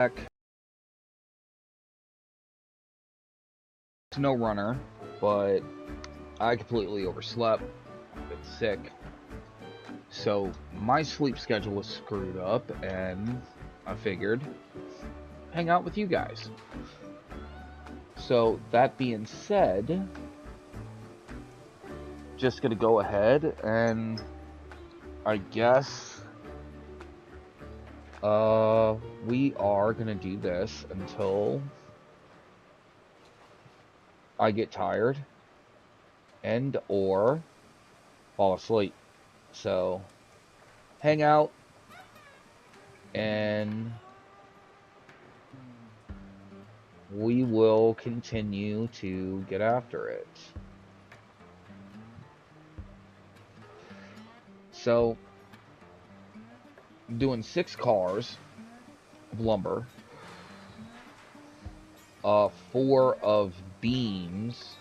Back. No runner, but I completely overslept. I've been sick. So my sleep schedule was screwed up, and I figured hang out with you guys. So that being said, just gonna go ahead and I guess we are gonna do this until I get tired and or fall asleep. So hang out and we will continue to get after it. So I'm doing 6 cars of lumber, 4 of beams,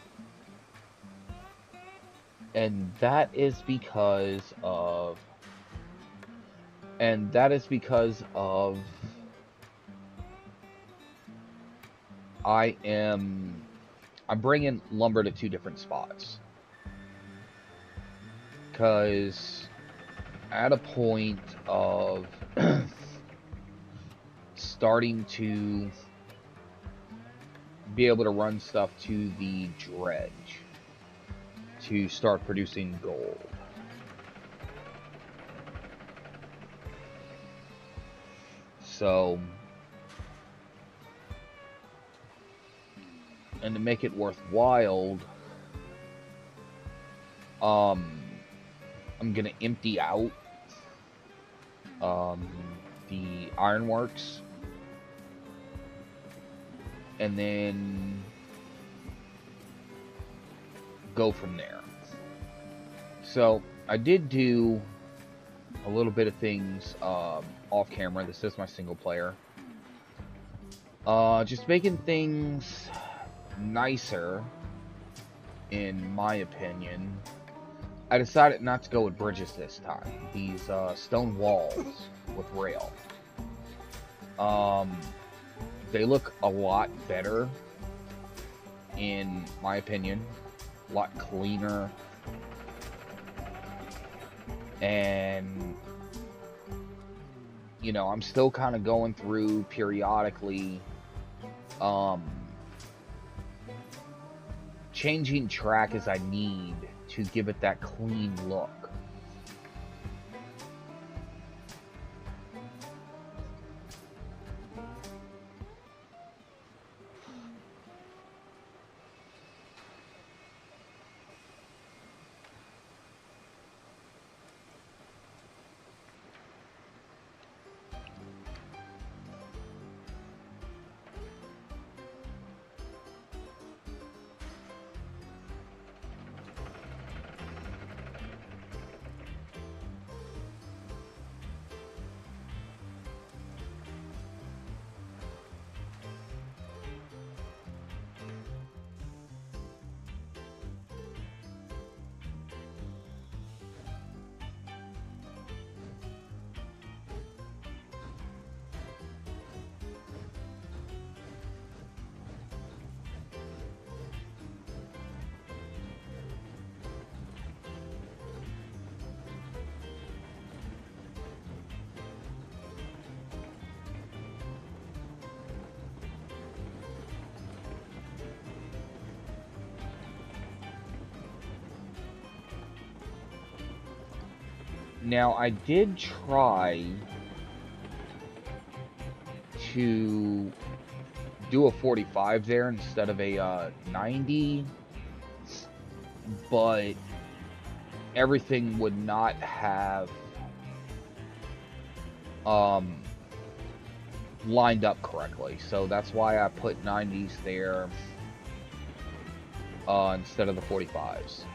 and that is because of I'm bringing lumber to 2 different spots, because at a point of starting to be able to run stuff to the dredge to start producing gold. So, and to make it worthwhile, I'm gonna empty out the ironworks, and then go from there. So I did do a little bit of things off camera. This is my single player. Just making things nicer, in my opinion. I decided not to go with bridges this time. These stone walls with rail. They look a lot better, in my opinion. A lot cleaner. And, you know, I'm still kind of going through periodically changing track as I need to give it that clean look. Now, I did try to do a 45 there instead of a 90, but everything would not have lined up correctly. So that's why I put 90s there instead of the 45s.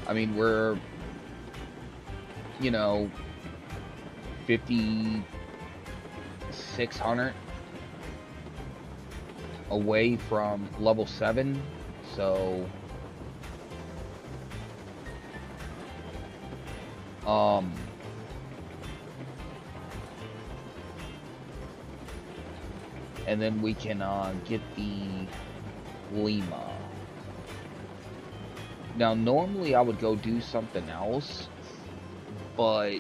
I mean, we're, you know, 5,600 away from level 7, so and then we can get the Lima. Now normally I would go do something else, but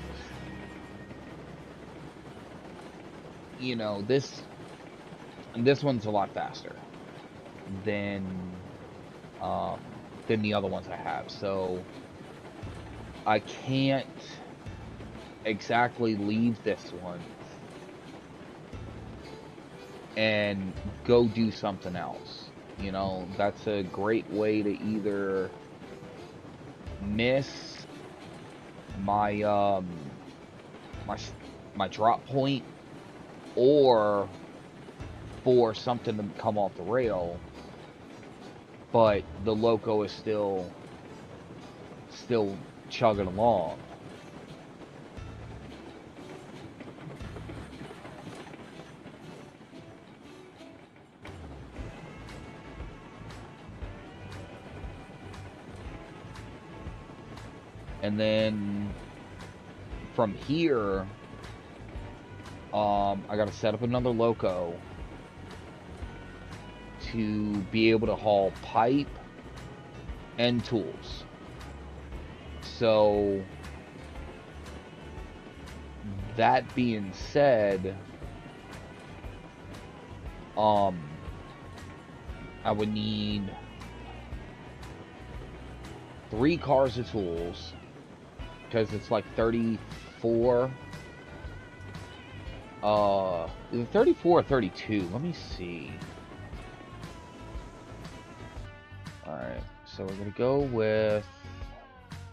you know, this one's a lot faster than the other ones I have, so I can't exactly leave this one and go do something else. You know, that's a great way to either miss my my drop point, or for something to come off the rail, but the loco is still chugging along. And then from here, I gotta set up another loco to be able to haul pipe and tools. So that being said, I would need 3 cars of tools, because it's like 34. Is it 34 or 32? Let me see. Alright, so we're gonna go with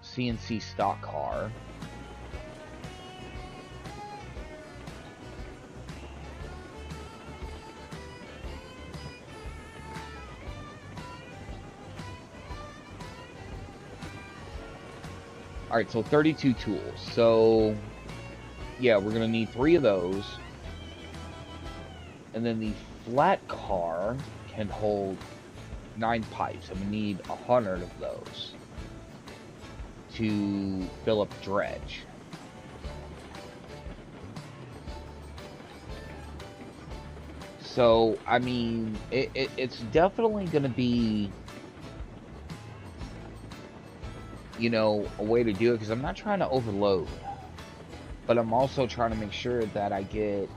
CNC stock car. Alright, so 32 tools. So, yeah, we're going to need 3 of those. And then the flat car can hold 9 pipes. And we need 100 of those to fill up dredge. So, I mean, it's definitely going to be, you know, a way to do it, because I'm not trying to overload, but I'm also trying to make sure that I get,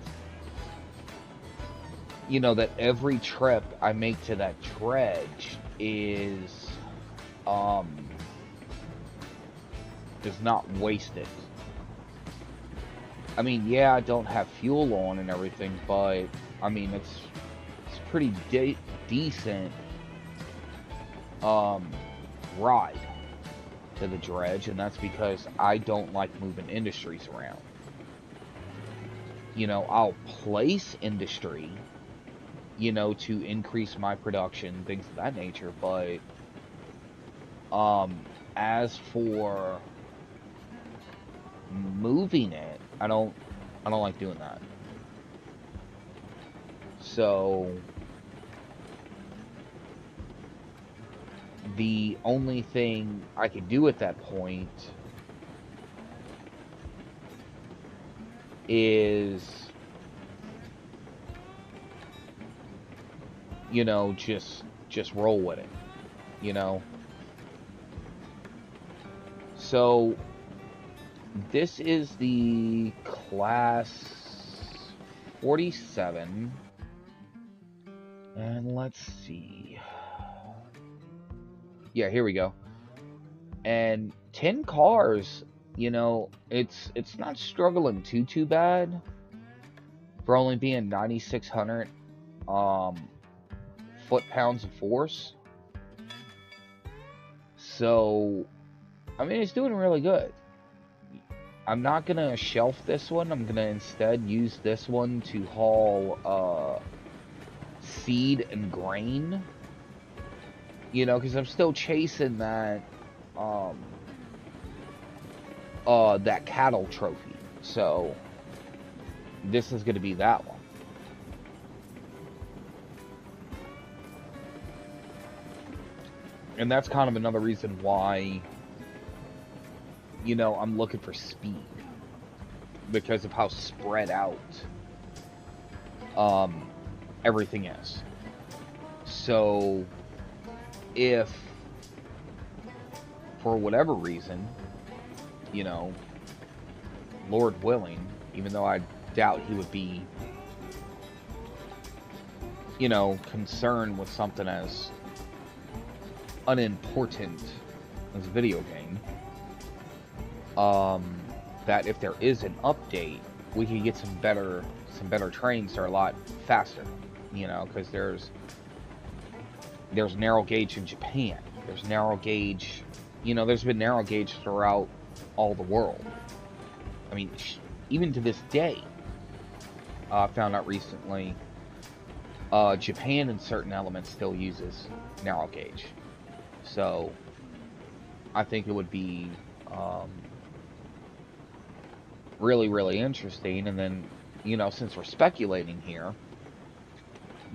you know, that every trip I make to that dredge is not wasted. I mean, yeah, I don't have fuel on and everything, but I mean, it's pretty decent ride to the dredge, and that's because I don't like moving industries around. You know, I'll place industry, you know, to increase my production, things of that nature, but as for moving it, I don't like doing that. So the only thing I could do at that point is, you know, just roll with it, you know. So this is the class 47, and let's see. Yeah, here we go. And 10 cars, you know, it's not struggling too bad for only being 9,600 foot-pounds of force. So, I mean, it's doing really good. I'm not gonna shelf this one. I'm gonna instead use this one to haul seed and grain. You know, because I'm still chasing that that cattle trophy. So this is going to be that one. And that's kind of another reason why, you know, I'm looking for speed. Because of how spread out everything is. So, if, for whatever reason, you know, Lord willing, even though I doubt he would be, you know, concerned with something as unimportant as a video game, that if there is an update, we can get some better trains that are a lot faster, you know, because there's narrow gauge in Japan, there's narrow gauge, you know, there's been narrow gauge throughout all the world. I mean, even to this day, I found out recently, Japan in certain elements still uses narrow gauge. So, I think it would be really, really interesting. And then, you know, since we're speculating here,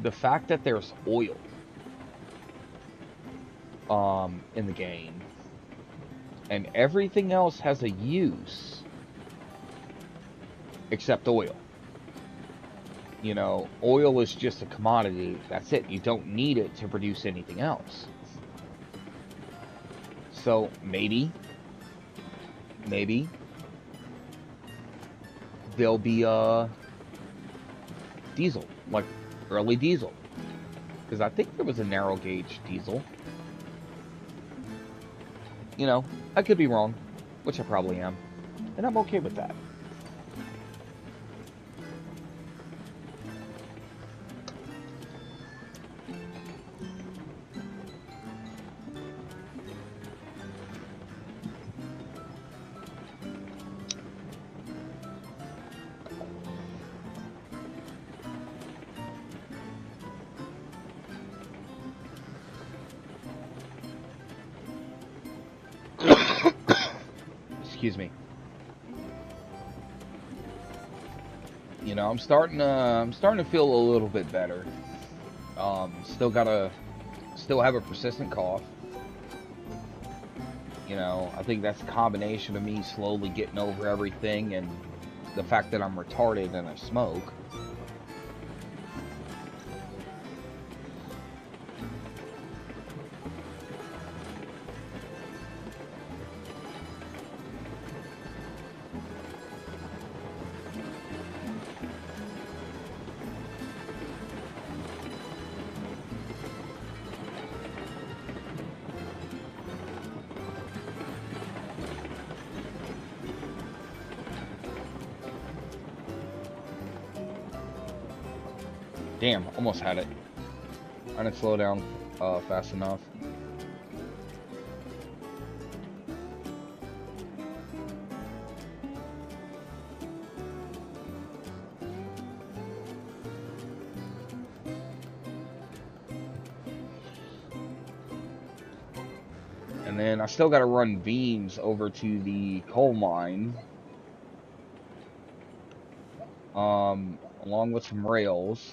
the fact that there's oil in the game, and everything else has a use except oil. You know, oil is just a commodity. That's it. You don't need it to produce anything else. So maybe there'll be diesel, like early diesel, because I think there was a narrow gauge diesel. You know, I could be wrong, which I probably am, and I'm okay with that. Excuse me. You know, I'm starting to feel a little bit better. Still have a persistent cough. You know, I think that's a combination of me slowly getting over everything and the fact that I'm retarded and I smoke. Damn, almost had it. I didn't slow down fast enough. And then I still got to run beams over to the coal mine, along with some rails.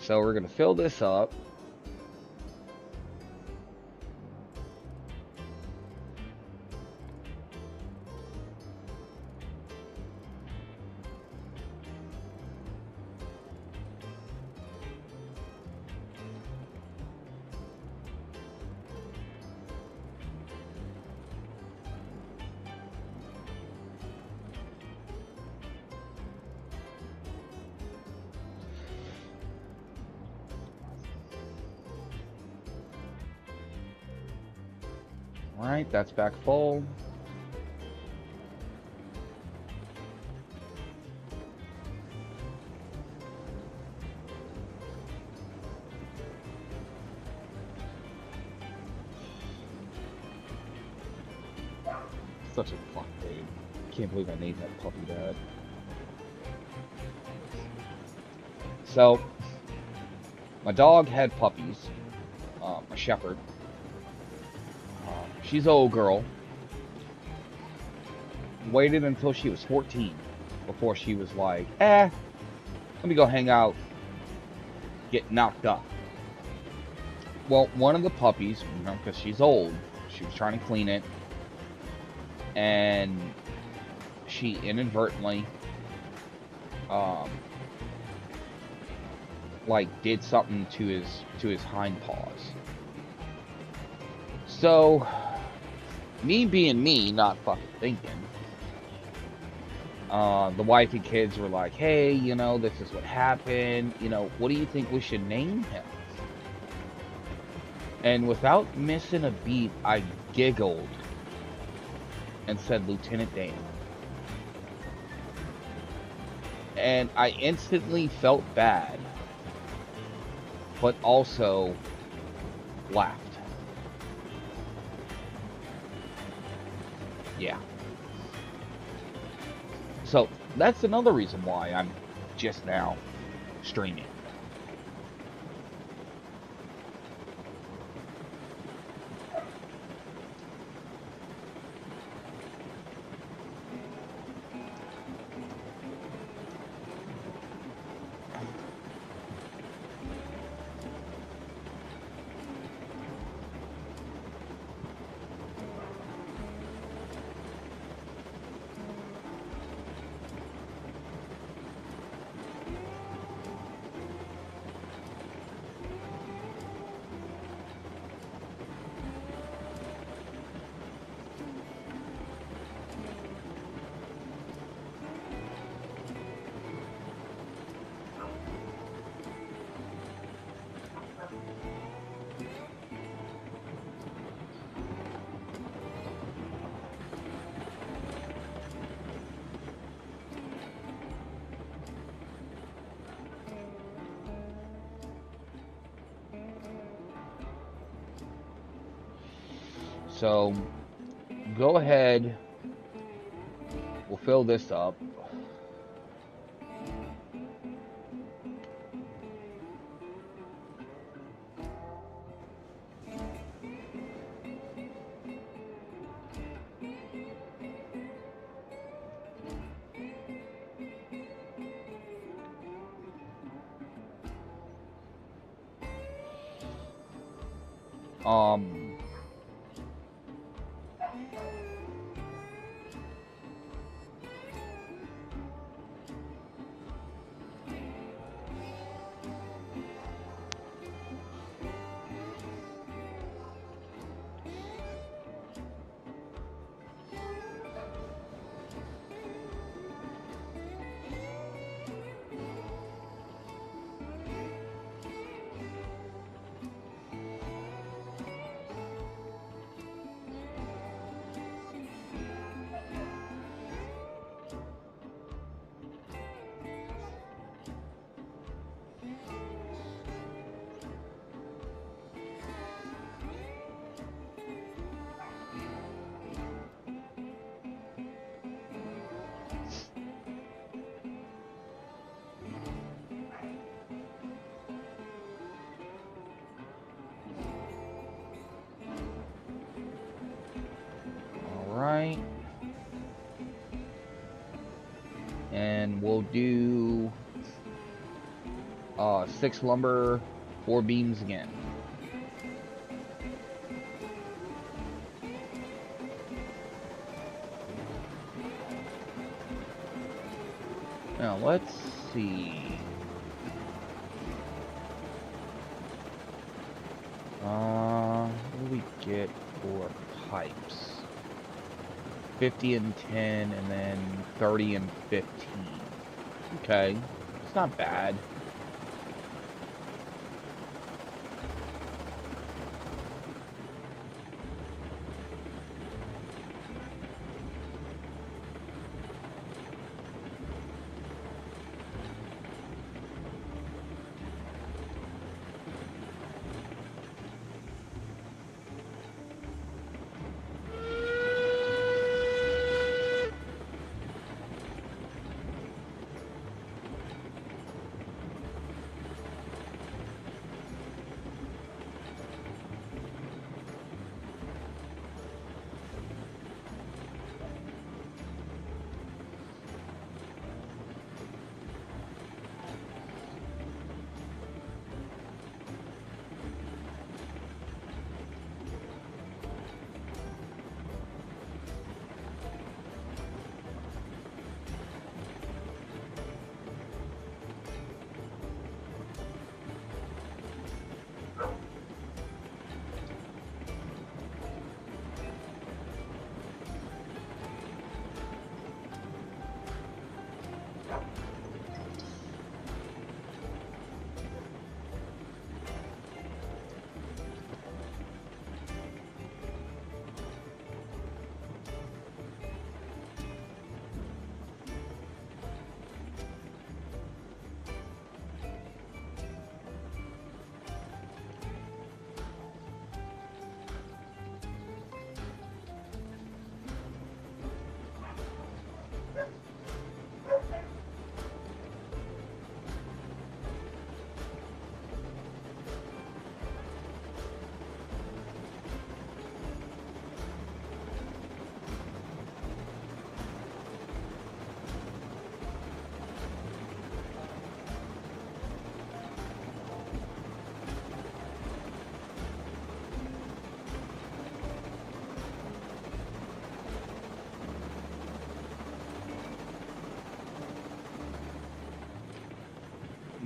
So we're going to fill this up. Alright, that's back full. Such a fuck babe. Can't believe I named that puppy that. So, my dog had puppies. A shepherd. She's an old girl. waited until she was 14 before she was like, let me go hang out, get knocked up. Well, one of the puppies, you know, because she's old, she was trying to clean it, and she inadvertently, like, did something to his hind paws. So, me being me, not fucking thinking, the wife and kids were like, hey, you know, this is what happened. You know, what do you think we should name him? And without missing a beat, I giggled and said Lieutenant Dan. And I instantly felt bad, but also laughed. Yeah. So that's another reason why I'm just now streaming. So, go ahead, we'll fill this up. Alright. And we'll do 6 lumber, 4 beams again. Now let's see. What do we get for pipes? 50 and 10, and then 30 and 15. Okay, it's not bad.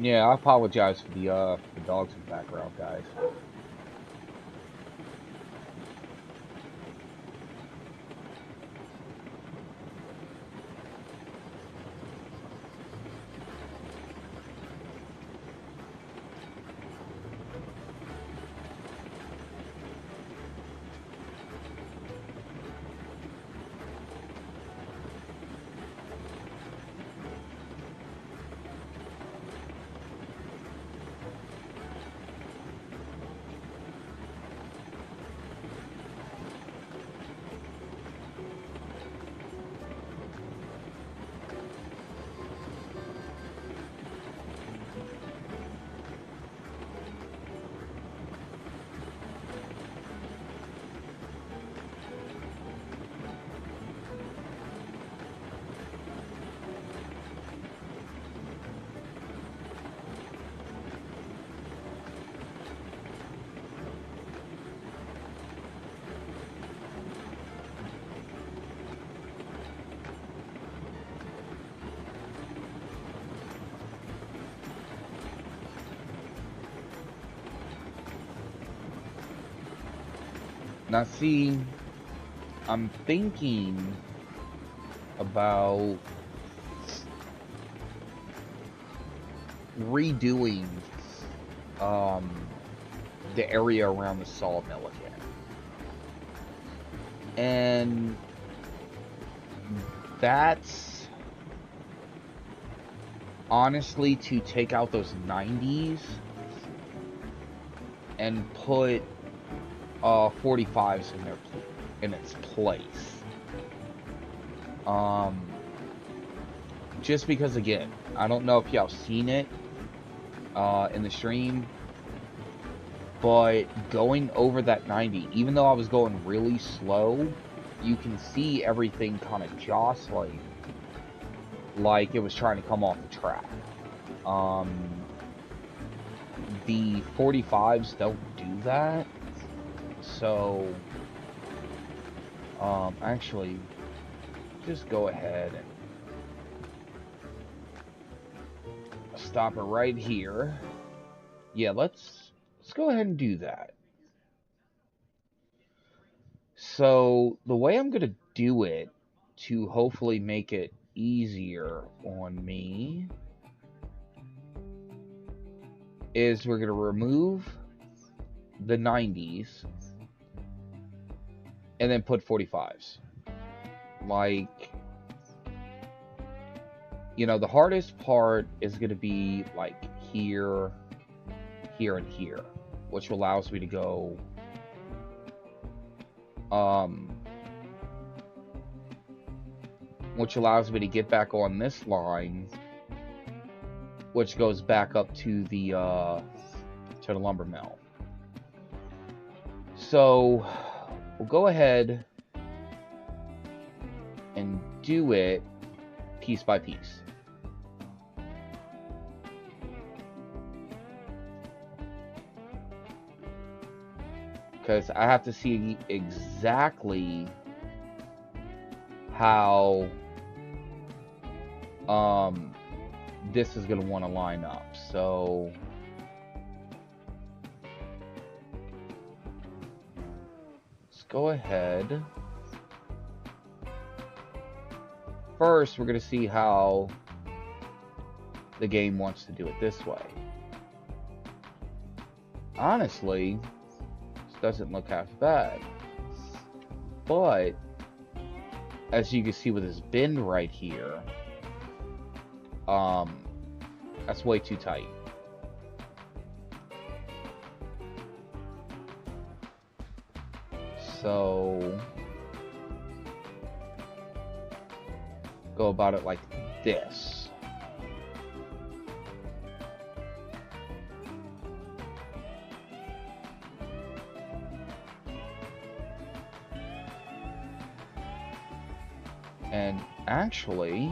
Yeah, I apologize for the dogs in the background, guys. Now, see, I'm thinking about redoing um, the area around the sawmill again. And that's honestly to take out those 90s and put 45s in its place. Just because, again, I don't know if y'all seen it in the stream, but going over that 90, even though I was going really slow, you can see everything kind of jostling like it was trying to come off the track. The 45s don't do that, so actually, just go ahead and stop it right here. Yeah, let's go ahead and do that. So the way I'm gonna do it to hopefully make it easier on me is we're gonna remove the 90s and then put 45s. Like, you know, the hardest part is gonna be like here, here, and here, which allows me to go which allows me to get back on this line, which goes back up to the lumber mill. So we'll go ahead and do it piece by piece. Because I have to see exactly how this is going to want to line up. So let's go ahead. First, we're going to see how the game wants to do it this way. Honestly, this doesn't look half bad. But as you can see with this bin right here, that's way too tight. So go about it like this. And actually,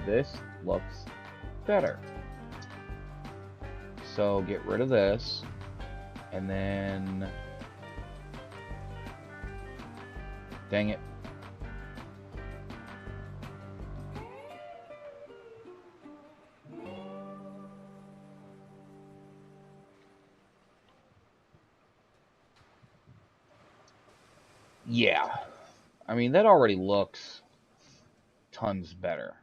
this looks better. So get rid of this, and then Dang it. Yeah. I mean, that already looks tons better.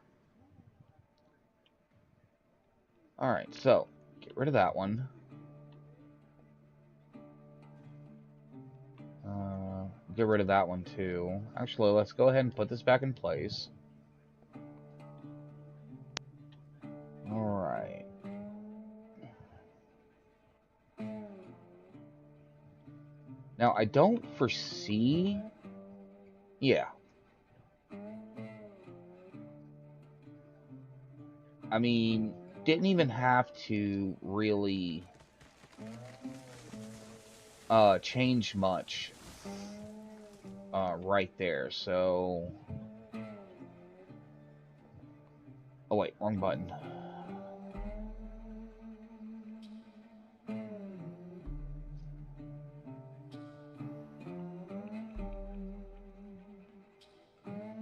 Alright, so, get rid of that one. Get rid of that one too. Actually, let's go ahead and put this back in place. Alright. Now, I don't foresee... Yeah. I mean, didn't even have to really change much right there, so... Oh wait, wrong button.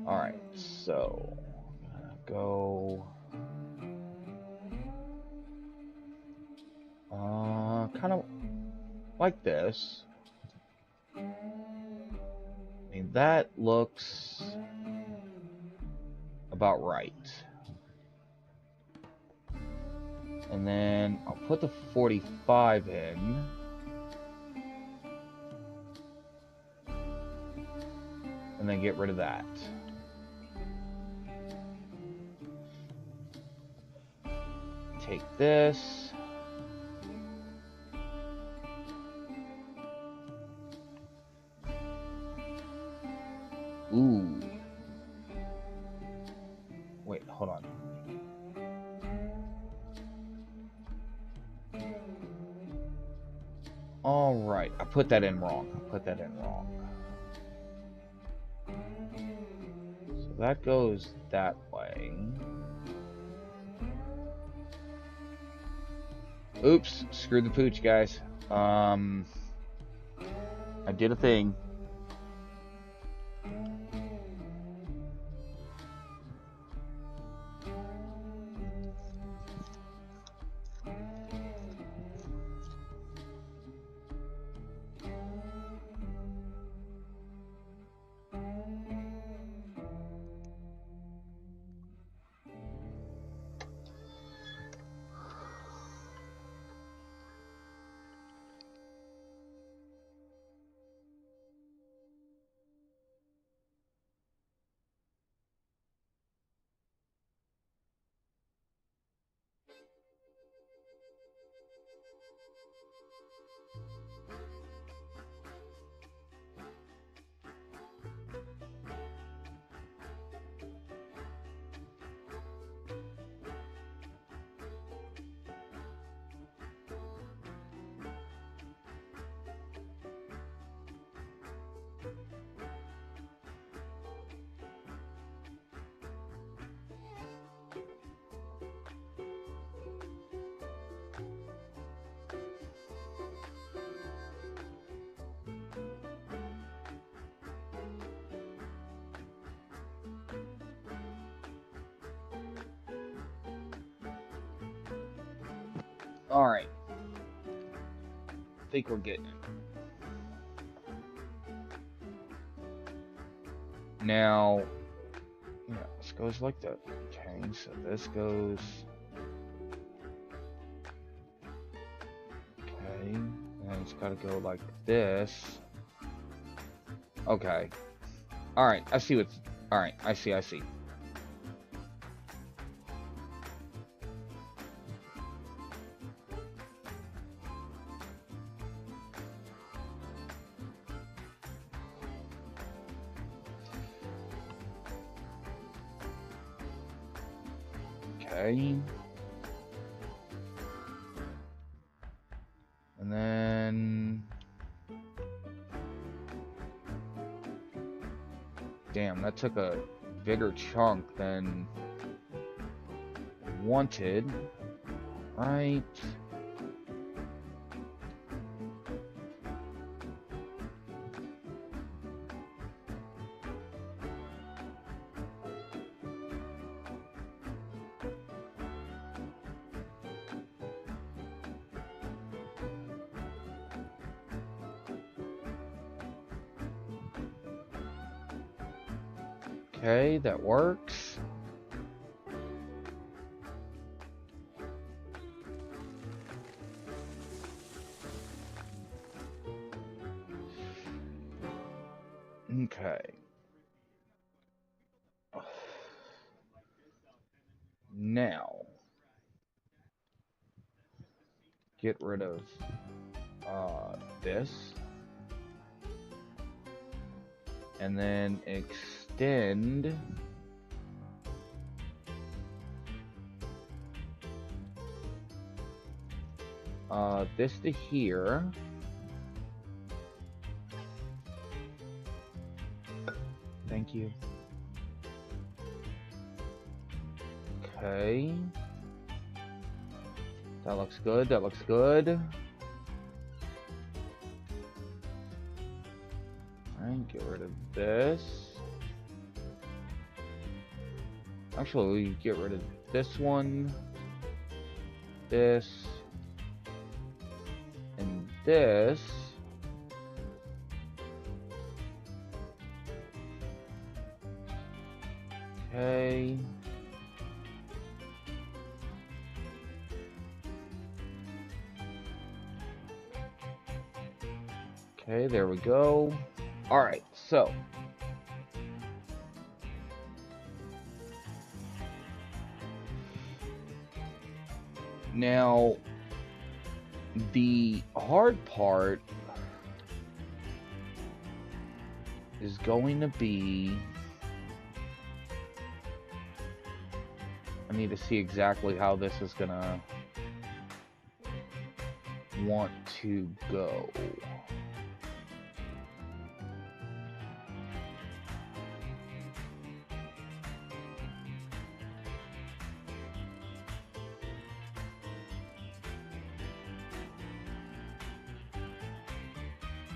Alright, so... go... kind of like this. I mean, that looks about right. And then I'll put the 45 in. And then get rid of that. Take this. Ooh. Wait, hold on. Alright, I put that in wrong. So that goes that way. Oops, screwed the pooch, guys. I did a thing. Alright. I think we're getting it. Now, yeah, this goes like that. Okay, so this goes... Okay, and it's gotta go like this. Okay. Alright, I see what's... Alright, I see. Okay. And then... Damn, that took a bigger chunk than wanted. Right. Okay, that works. Okay. Now, get rid of this. And then extend this to here. Thank you. Okay. That looks good, that looks good. Alright, get rid of this. Actually, we get rid of this one, this, and this. Okay. Okay, there we go. Alright, so now the hard part is going to be, I need to see exactly how this is gonna want to go.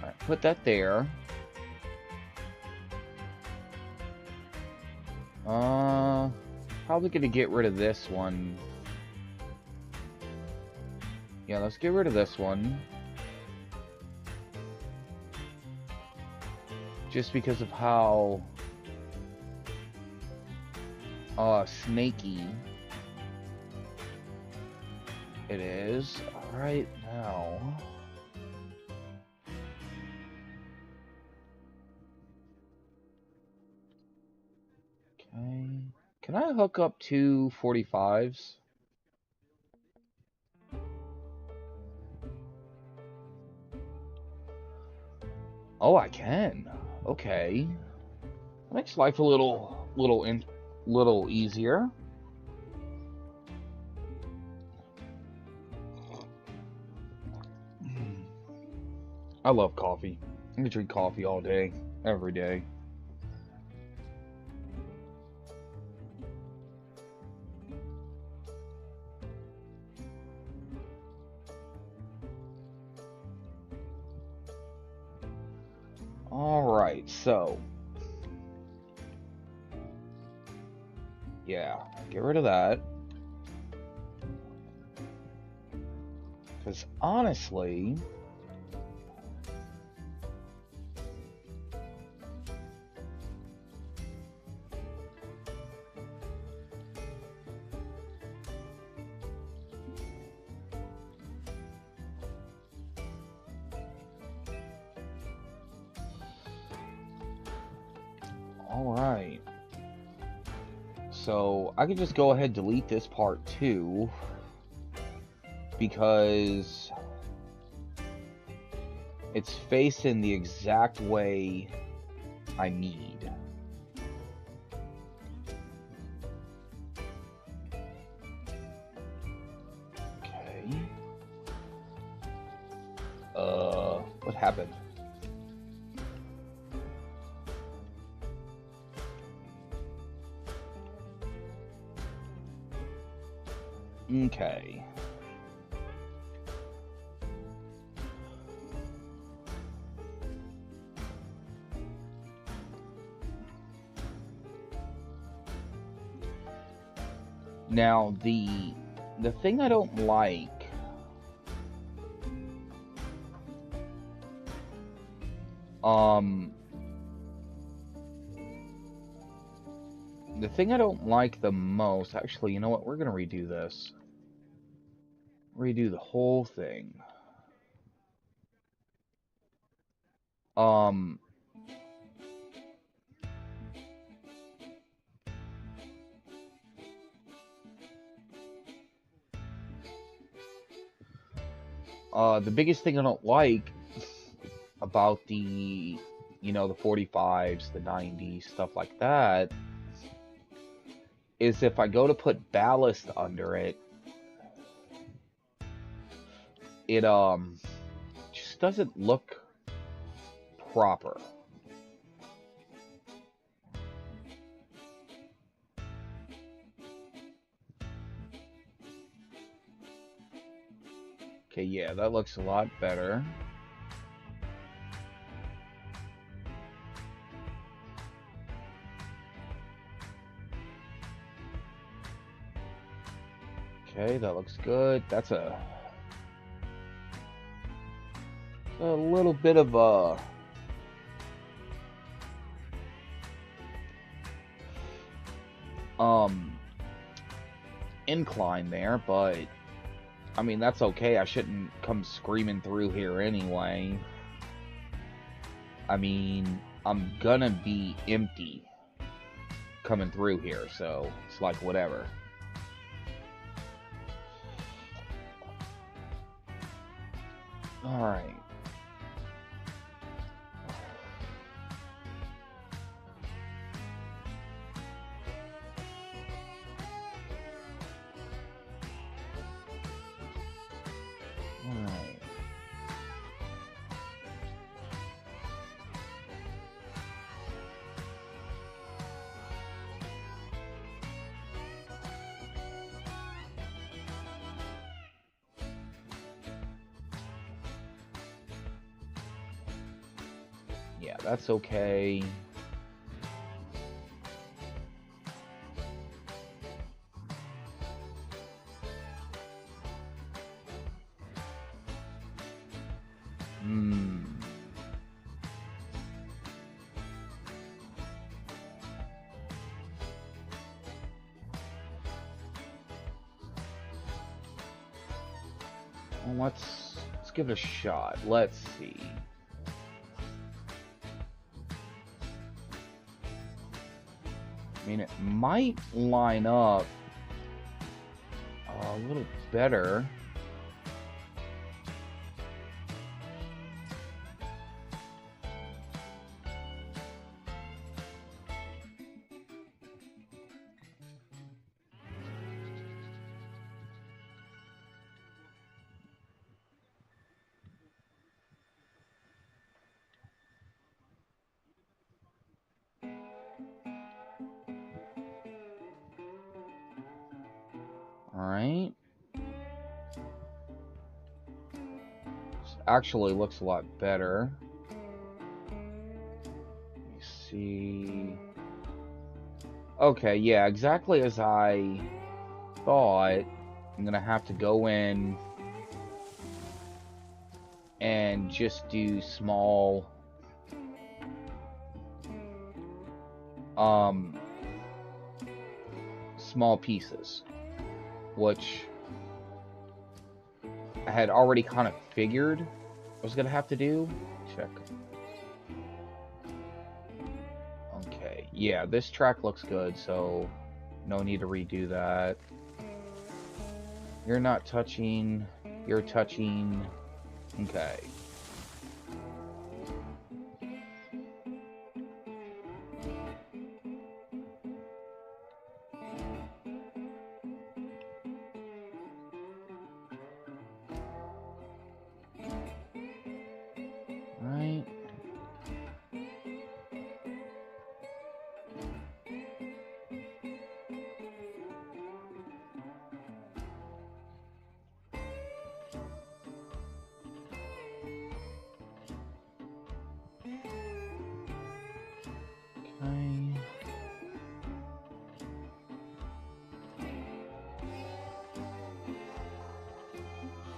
Alright, put that there. Probably gonna get rid of this one. Yeah, let's get rid of this one. Just because of how snaky it is. Alright, now okay. Can I hook up two 45s? Oh, I can. Okay. That makes life a little easier. I love coffee. I can drink coffee all day, every day. Alright, so yeah, get rid of that. Because honestly, alright. So I could just go ahead and delete this part too, because it's facing the exact way I need. Okay. What happened? Okay. Now, the thing I don't like The thing I don't like the most, actually, you know what? We're gonna redo this. Redo the whole thing. Um, the biggest thing I don't like about the, you know, the 45s, the 90s, stuff like that, is if I go to put ballast under it, it just doesn't look proper. Okay, yeah, that looks a lot better. Okay, that looks good. That's a little bit of a incline there, but I mean, that's okay. I shouldn't come screaming through here anyway. I mean, I'm gonna be empty coming through here, so it's like whatever. Alright. Alright. Yeah, that's okay. Well, let's give it a shot. Let's see. I mean, it might line up a little better. Alright. This actually looks a lot better. Let me see. Okay, yeah, exactly as I thought. I'm gonna have to go in and just do small small pieces, which I had already kind of figured I was gonna have to do. Check. Okay, yeah, this track looks good, so no need to redo that. You're not touching, you're touching. Okay. Right. Okay.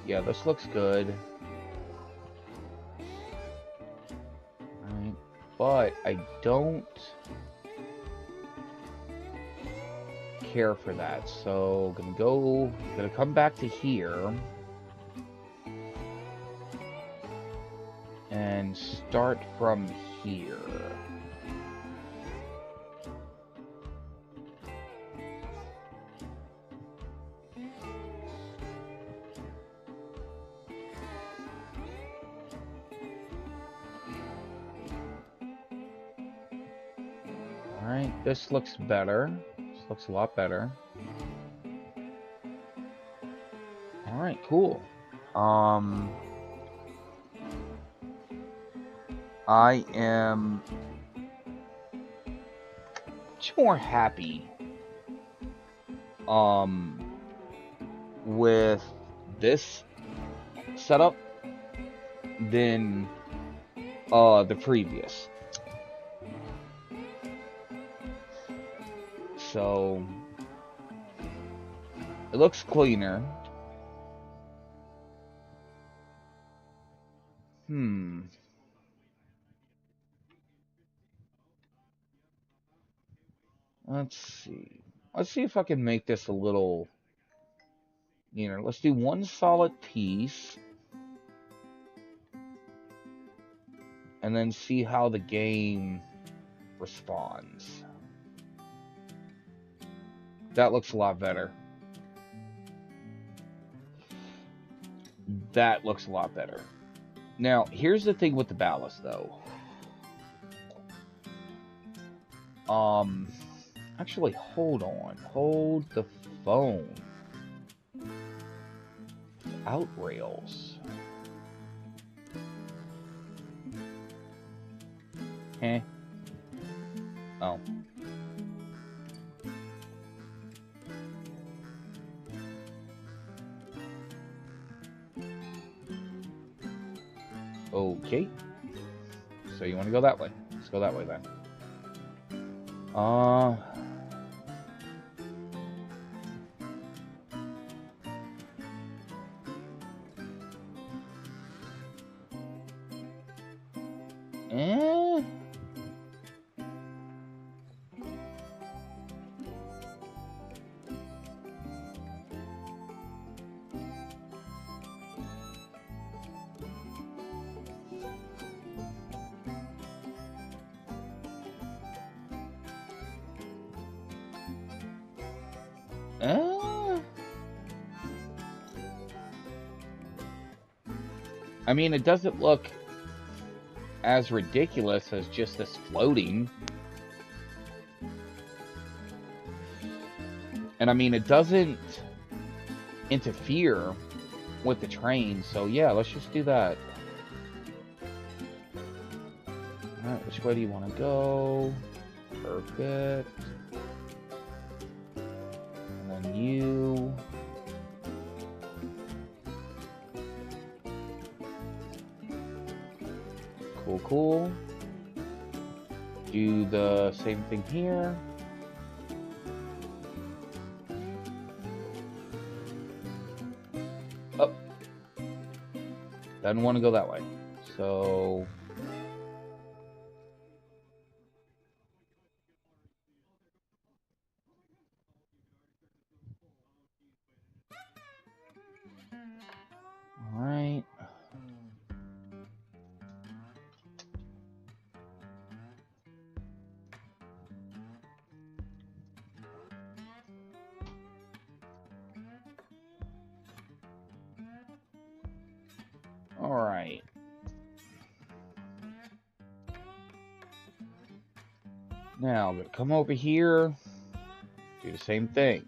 Yeah, this looks good. Right. But I don't care for that. So gonna come back to here and start from here. Alright, this looks better. This looks a lot better. Alright, cool. I am much more happy with this setup than the previous. So it looks cleaner. Let's see. Let's see if I can make this a little, let's do one solid piece and then see how the game responds. That looks a lot better. That looks a lot better. Now, here's the thing with the ballast, though. Actually, hold on. Hold the phone. Out rails. Eh. Oh. Okay. So you want to go that way? Let's go that way then. I mean, it doesn't look as ridiculous as just this floating. And I mean, it doesn't interfere with the train, so yeah, let's just do that. Alright, which way do you want to go? Perfect. And then you. Cool, cool. Do the same thing here. Oh. Doesn't want to go that way. So... Alright. Alright. Now, I'm going to come over here, do the same thing.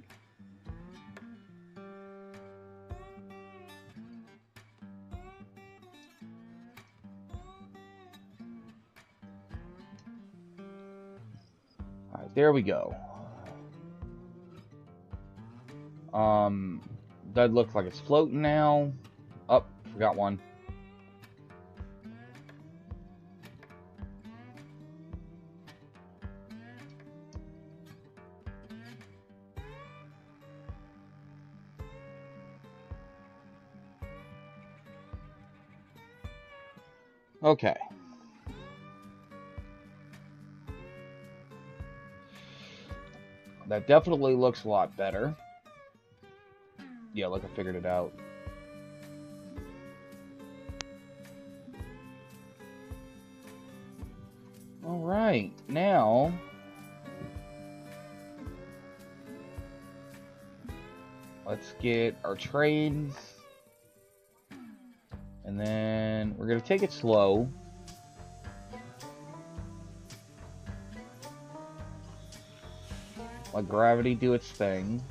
Alright, there we go. That looks like it's floating now. Oh, forgot one. Okay. That definitely looks a lot better. Yeah, look, I figured it out. Alright, now... let's get our trades. And then we're going to take it slow. Let gravity do its thing.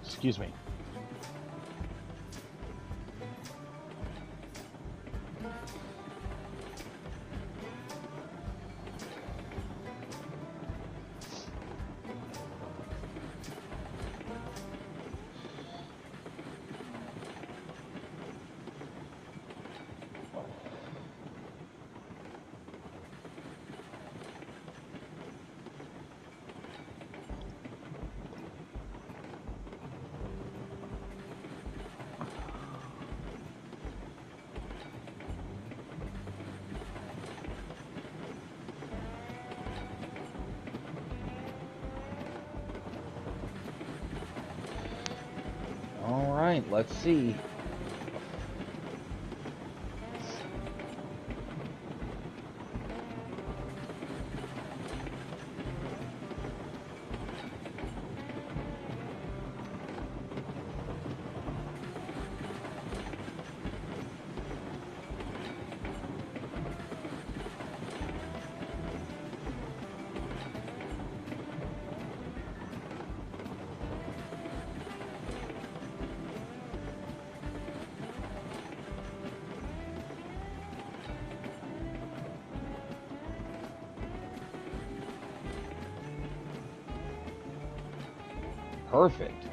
Excuse me. Alright, let's see. Perfect.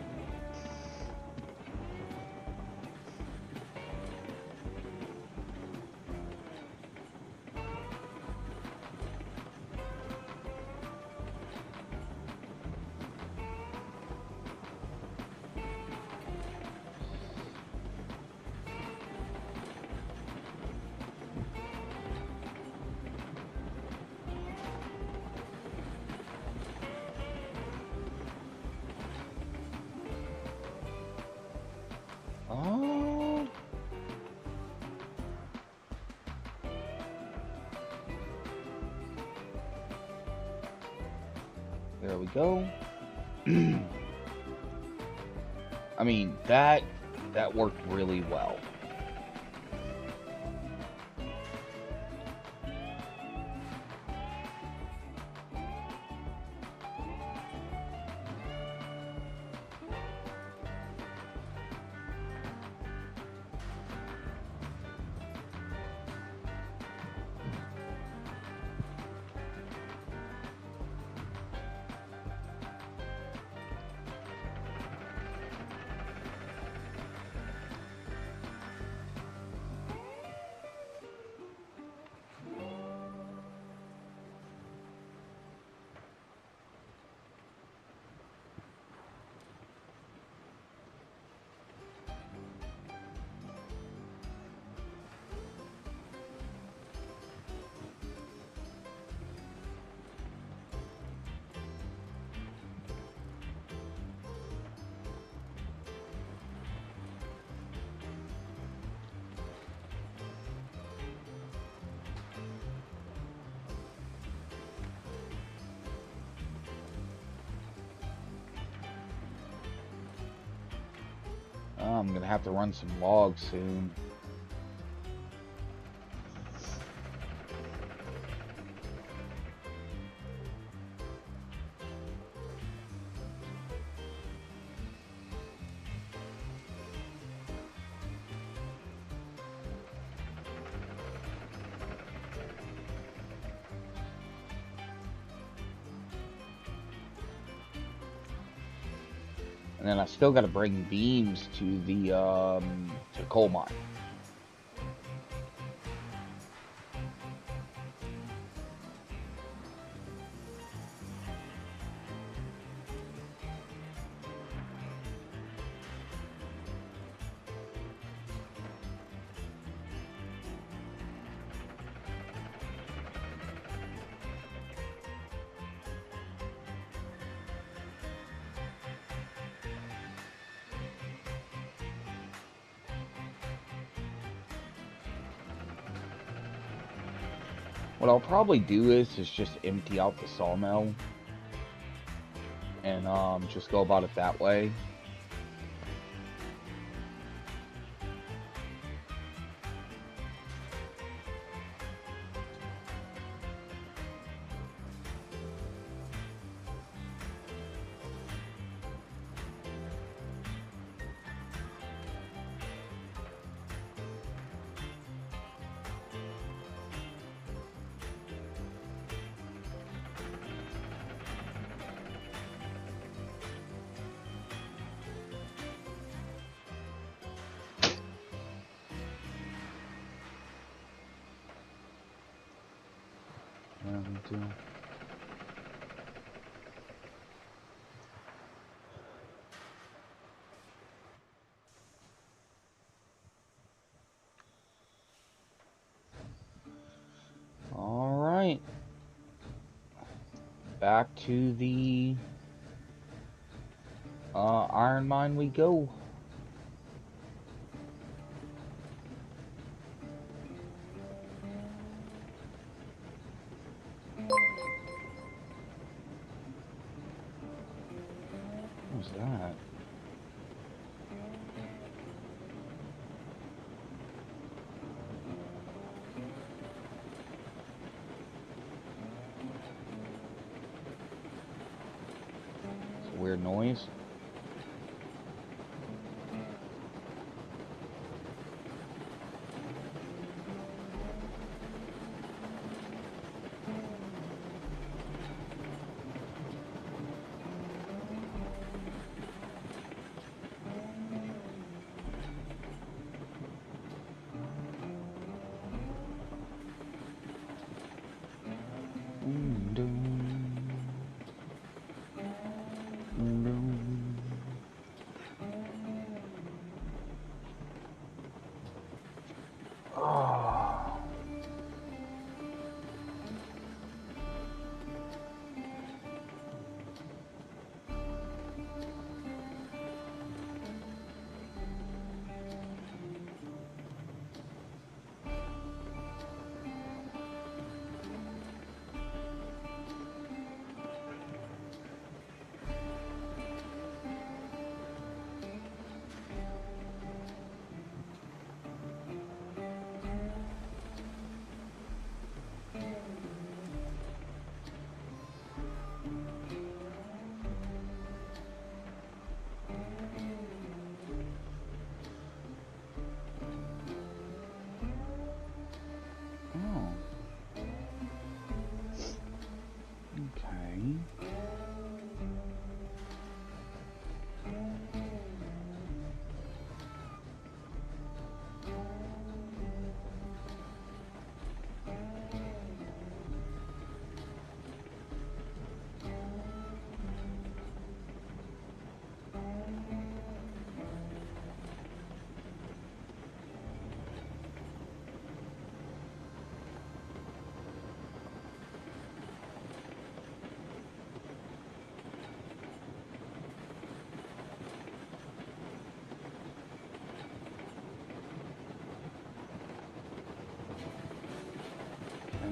Oh. There we go. I mean, that worked really well. I'm gonna have to run some logs soon. And then I still got to bring beams to the to coal mine. What I'll probably do is just empty out the sawmill and just go about it that way. All right, back to the iron mine we go. What was that? It's a weird noise.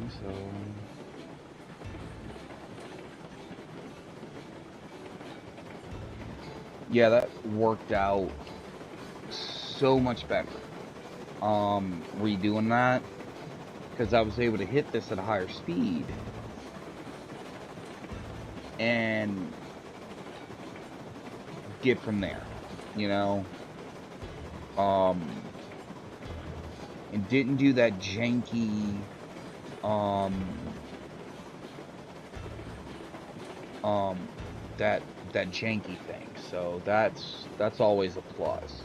So yeah, that worked out so much better. Redoing that, because I was able to hit this at a higher speed and get from there, you know. And didn't do that janky that that janky thing. So that's always a plus.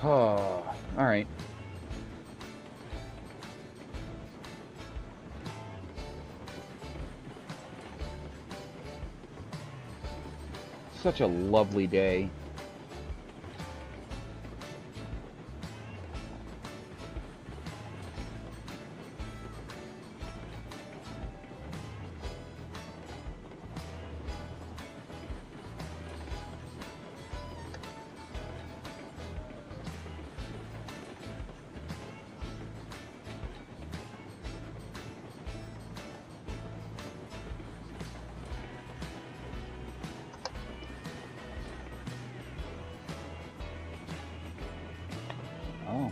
Oh, all right. Such a lovely day. Oh.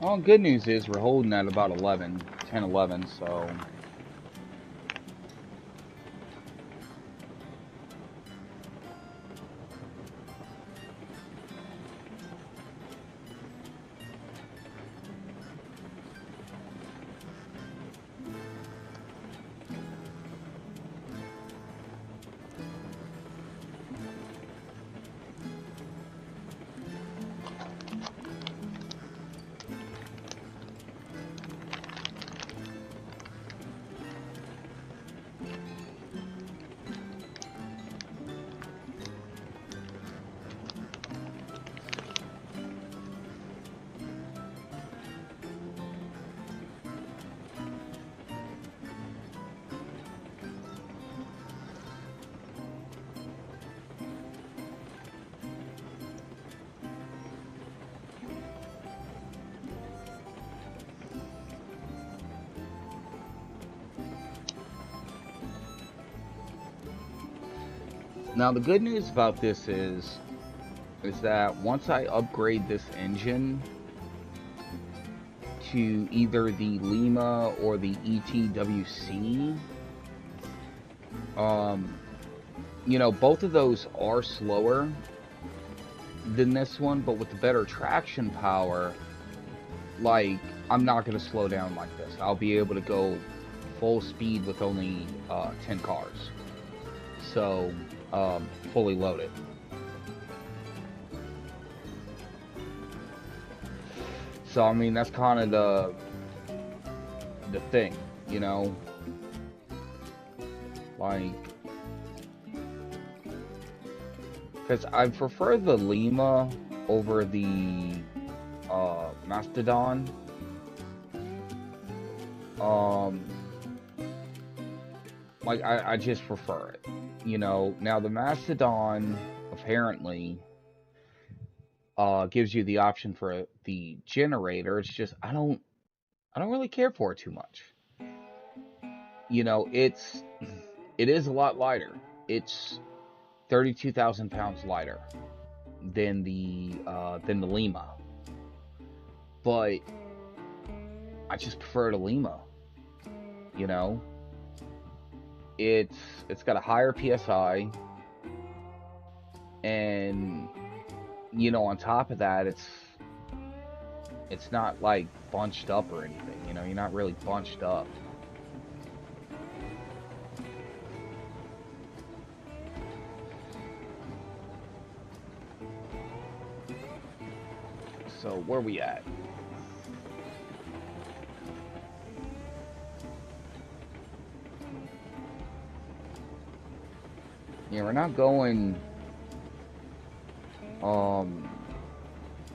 Well, good news is we're holding at about 11, 10, 11, so... Now, the good news about this is that once I upgrade this engine to either the Lima or the ETWC, you know, both of those are slower than this one, but with the better traction power, like, I'm not going to slow down like this. I'll be able to go full speed with only 10 cars. So, fully loaded. So, I mean, that's kind of the thing, you know? Like, because I prefer the Lima over the Mastodon. Like, I just prefer it. You know, now the Mastodon apparently gives you the option for the generator. It's just I don't really care for it too much. You know, it is a lot lighter. It's 32,000 pounds lighter. than the Lima. But I just prefer the Lima. You know, it's got a higher PSI, and you know, on top of that, it's not like bunched up or anything. You know, you're not really bunched up. So where we at? Yeah, we're not going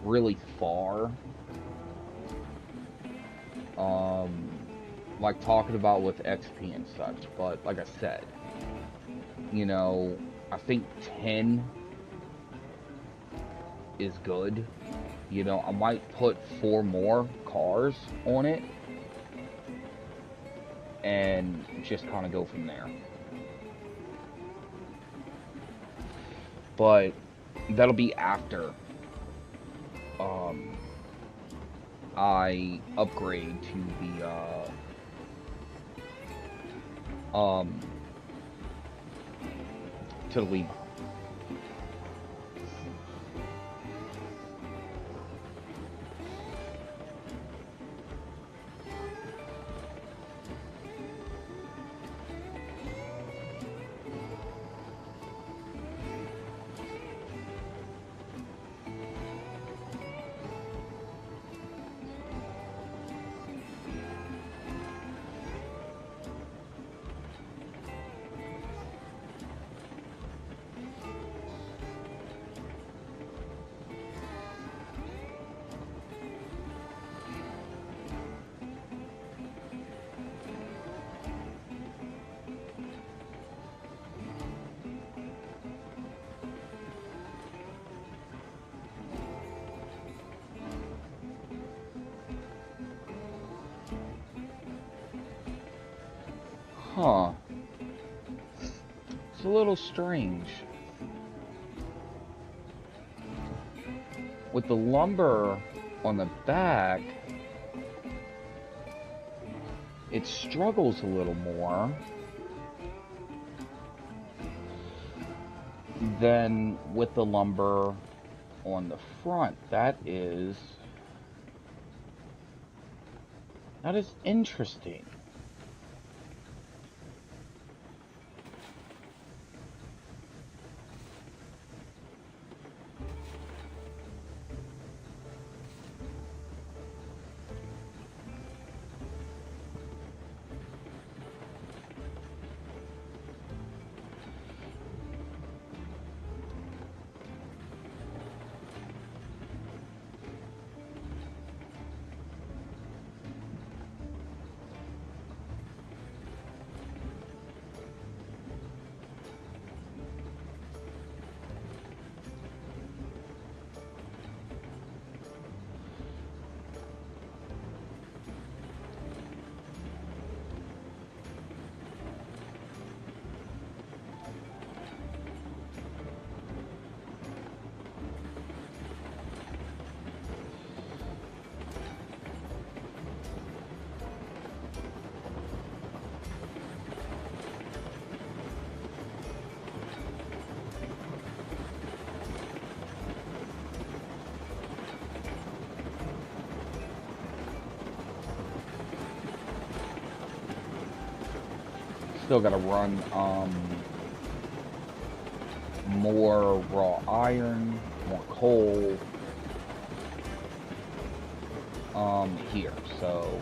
really far. Like talking about with XP and such, but like I said, you know, I think 10 is good. You know, I might put 4 more cars on it and just kind of go from there. But that'll be after I upgrade to the Lima. Huh. It's a little strange. With the lumber on the back, it struggles a little more than with the lumber on the front. That is interesting. Still gotta run more raw iron, more coal here, so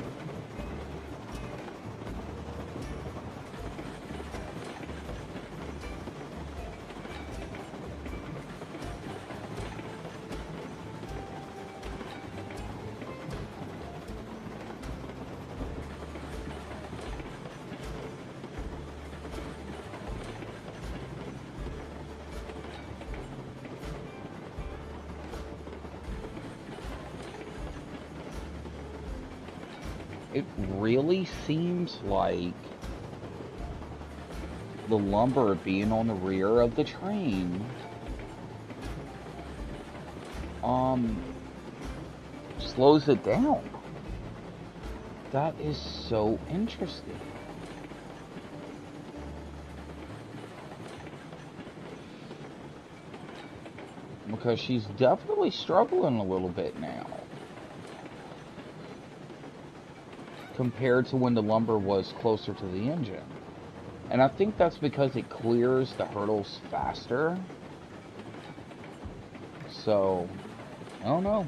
it really seems like the lumber being on the rear of the train slows it down. That is so interesting. Because she's definitely struggling a little bit now. Compared to when the lumber was closer to the engine. And I think that's because it clears the hurdles faster. So, I don't know.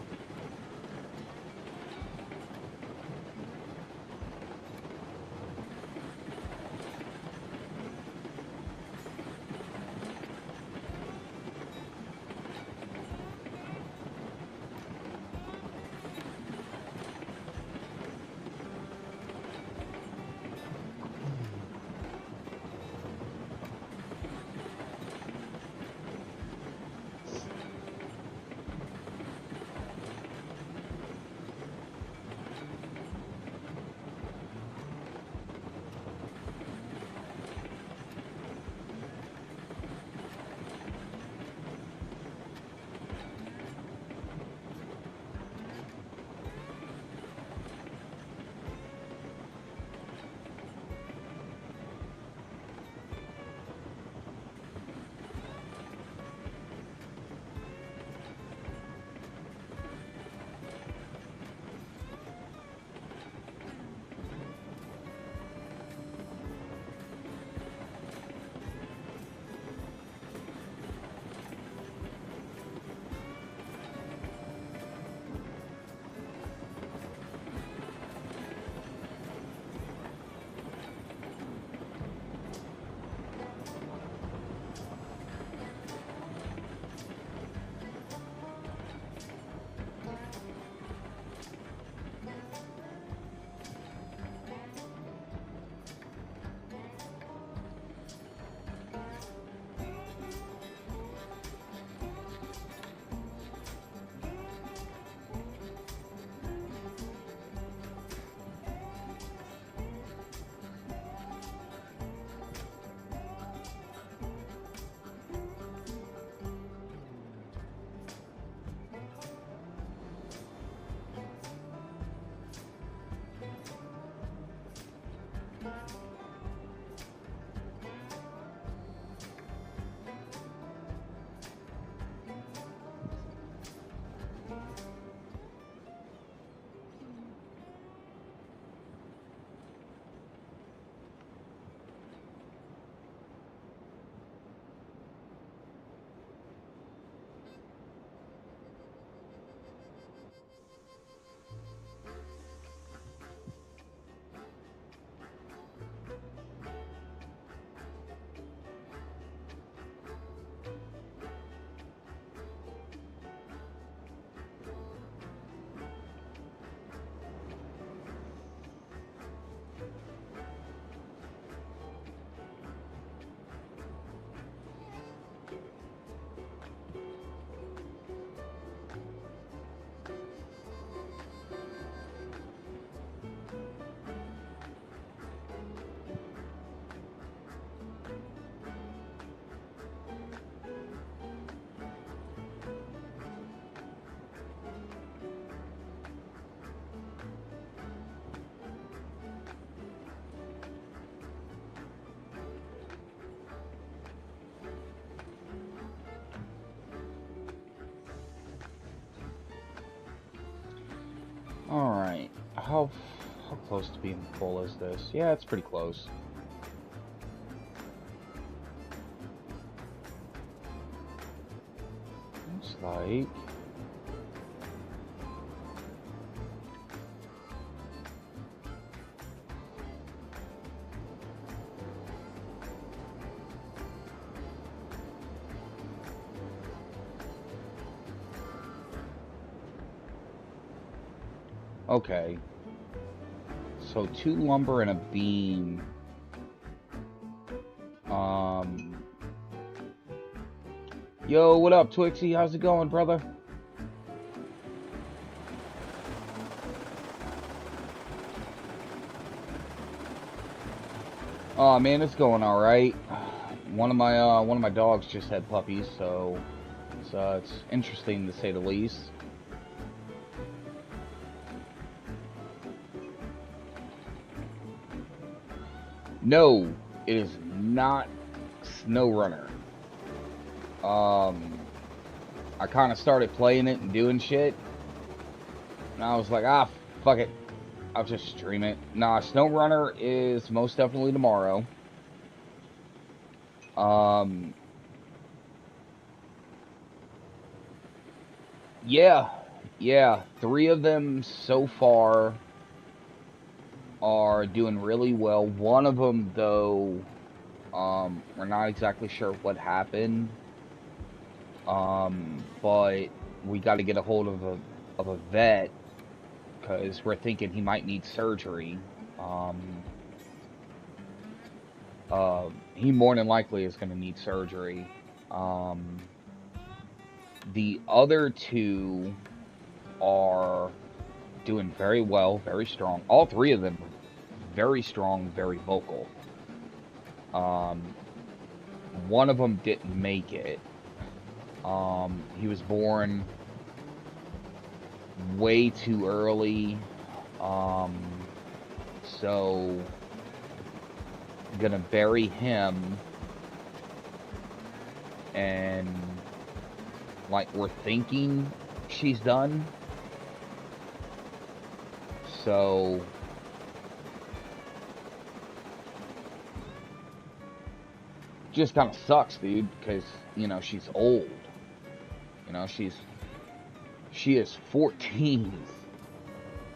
Alright, how close to being full is this? Yeah, it's pretty close. Looks like... Okay. So 2 lumber and a beam. Yo, what up, Twixie? How's it going, brother? Oh man, it's going all right. One of my dogs just had puppies, so It's interesting to say the least. No, it is not SnowRunner. I kind of started playing it and doing shit, and I was like, ah, fuck it, I'll just stream it. Nah, SnowRunner is most definitely tomorrow. Yeah, 3 of them so far are doing really well. One of them, though, we're not exactly sure what happened. But we got to get a hold of a vet because we're thinking he might need surgery. He more than likely is going to need surgery. The other 2 are doing very well, very strong. All 3 of them very strong, very vocal. One of them didn't make it. He was born way too early. So I'm gonna bury him, and like we're thinking she's done. So just kind of sucks, dude, because you know she's old. You know she is 14,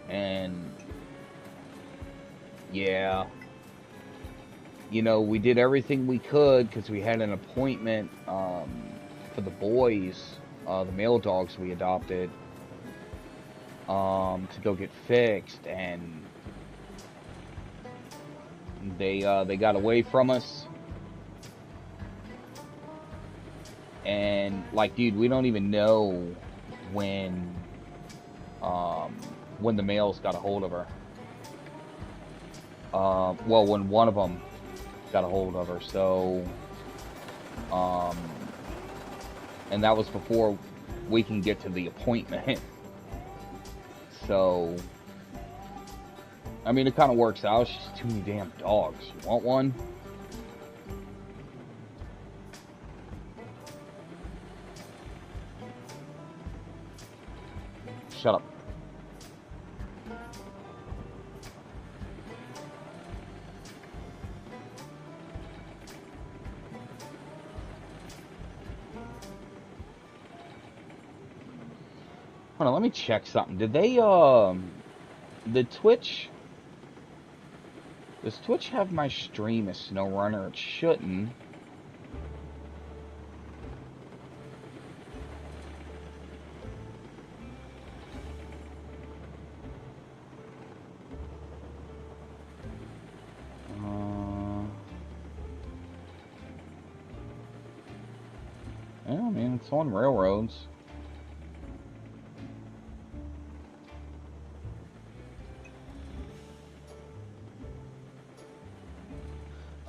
and yeah, you know, we did everything we could because we had an appointment for the boys, the male dogs we adopted, to go get fixed, and they got away from us. And like, dude, we don't even know when the males got a hold of her. Well, when one of them got a hold of her, so and that was before we can get to the appointment. So I mean, it kind of works out. It's just too many damn dogs. You want one? Shut up. Hold on, let me check something. Did they, did Twitch... Does Twitch have my stream as SnowRunner? It shouldn't. Yeah, I mean, it's on Railroads.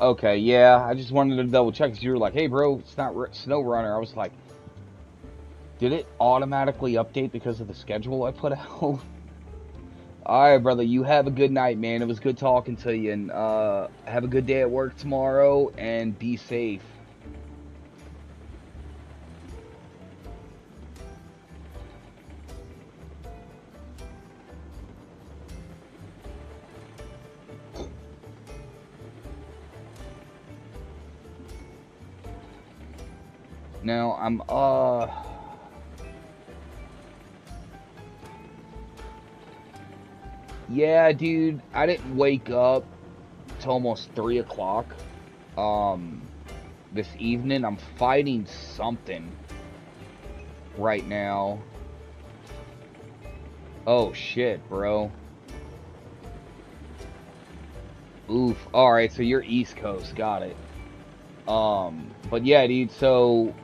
Okay, yeah, I just wanted to double check because you were like, hey, bro, it's not SnowRunner. I was like, did it automatically update because of the schedule I put out? Alright, brother, you have a good night, man. It was good talking to you, and have a good day at work tomorrow, and be safe. Now, yeah, dude, I didn't wake up till almost 3 o'clock, this evening. I'm fighting something right now. Oh, shit, bro. Oof. Alright, so you're East Coast. Got it. But yeah, dude, so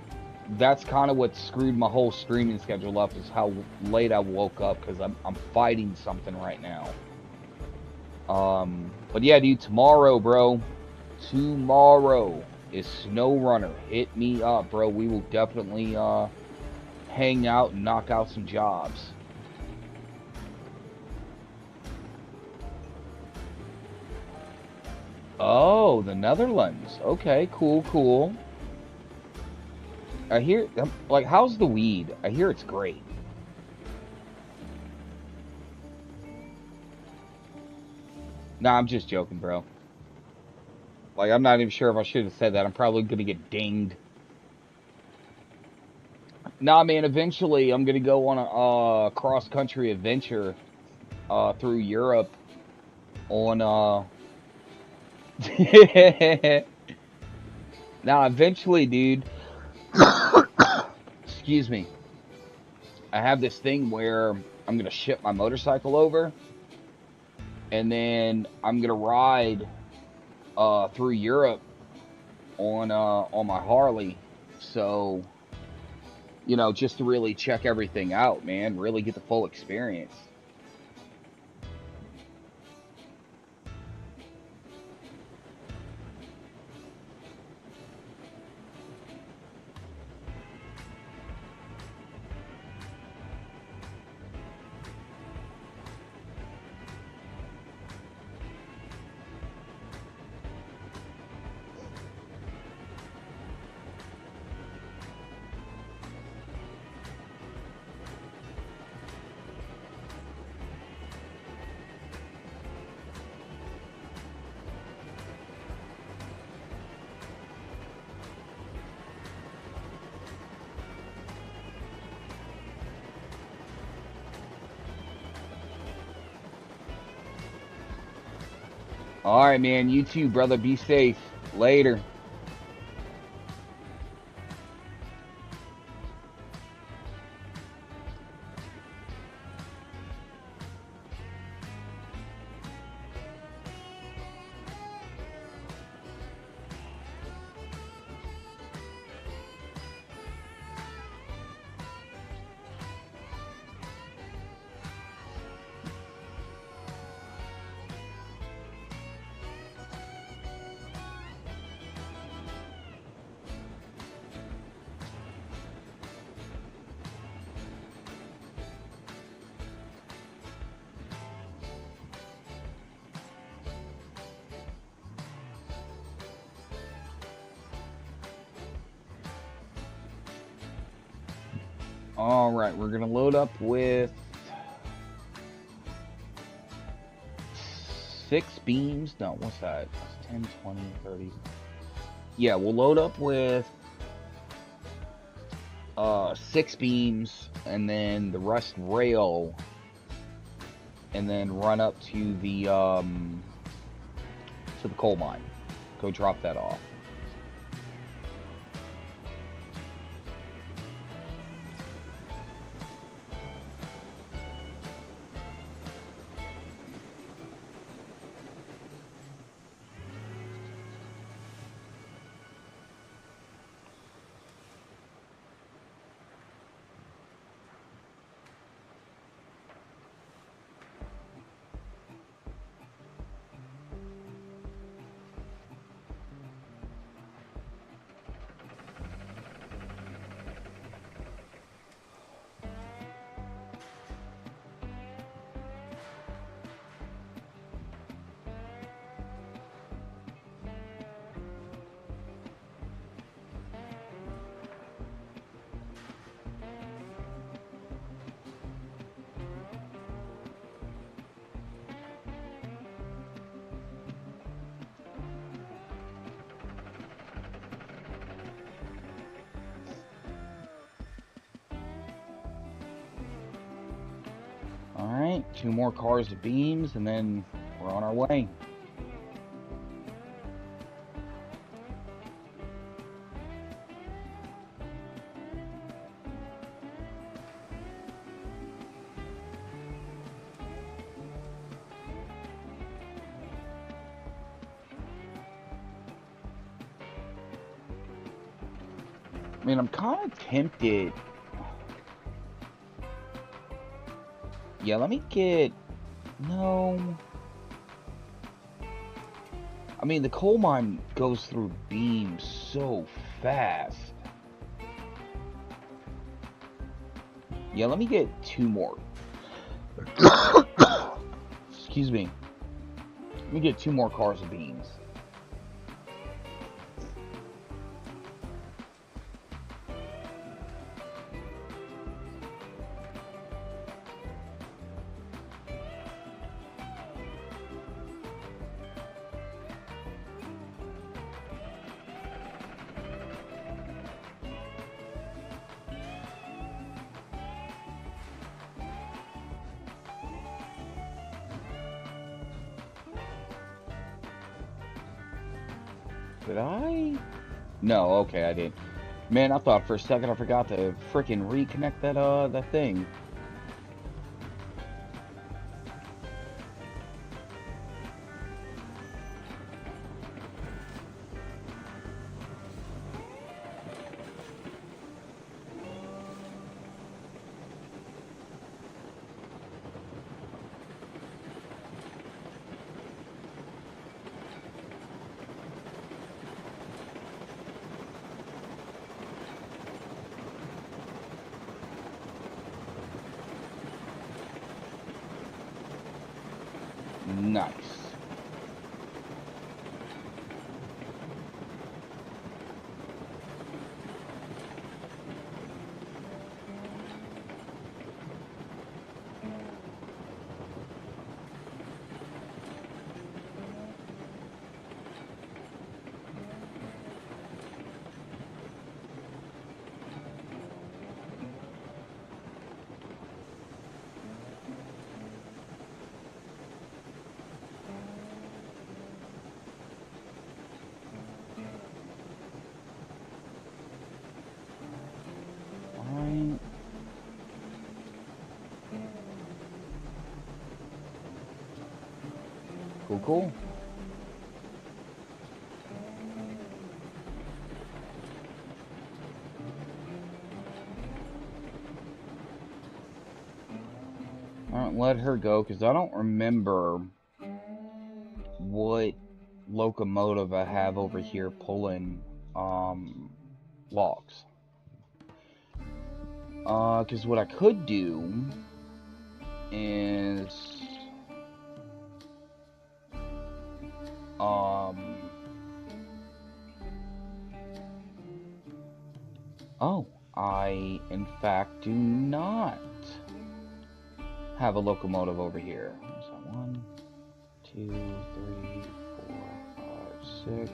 that's kind of what screwed my whole streaming schedule up, is how late I woke up, because I'm fighting something right now. But yeah, dude, tomorrow, bro, tomorrow is SnowRunner. Hit me up, bro. We will definitely hang out and knock out some jobs. Oh, the Netherlands. Okay, cool, cool. I hear, like, how's the weed? I hear it's great. Nah, I'm just joking, bro. Like, I'm not even sure if I should have said that. I'm probably gonna get dinged. Nah, man, eventually I'm gonna go on a cross-country adventure through Europe on Now eventually, dude, excuse me. I have this thing where I'm gonna ship my motorcycle over and then I'm gonna ride through Europe on my Harley. So, you know, just to really check everything out, man, really get the full experience. All right, man. You too, brother. Be safe. Later. All right, we're gonna load up with 6 beams. No, what's that? That's 10, 20, 30. Yeah, we'll load up with 6 beams and then the rest rail and then run up to the coal mine. Go drop that off. Alright, 2 more cars of beams, and then we're on our way. I mean, I'm kind of tempted. Yeah, let me get... No. I mean, the coal mine goes through beams so fast. Yeah, let me get 2 more. Excuse me. Let me get 2 more cars of beans. Did I? No, okay, I did. Man, I thought for a second I forgot to frickin' reconnect that thing. Nice. Alright. Cool, cool. Alright, let her go, because I don't remember what locomotive I have over here pulling, logs. Because what I could do is, oh, I, in fact, do not have a locomotive over here. So 1, 2, 3, 4, 5, 6.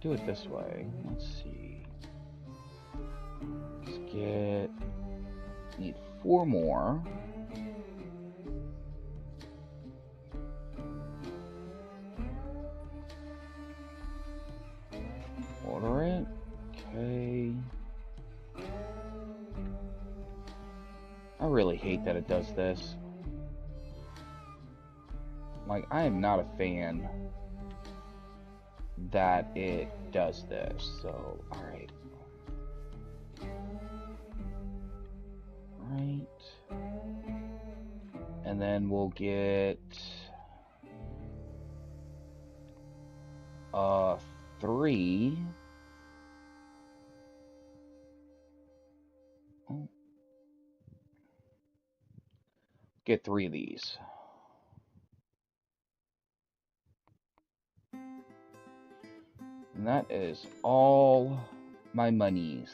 Do it this way. Let's see. Let's get... Need 4 more. Order it. Okay. I really hate that it does this. Like, I am not a fan that it does this, so, alright. Right. And then we'll get 3. Oh. Get 3 of these. And that is all my monies.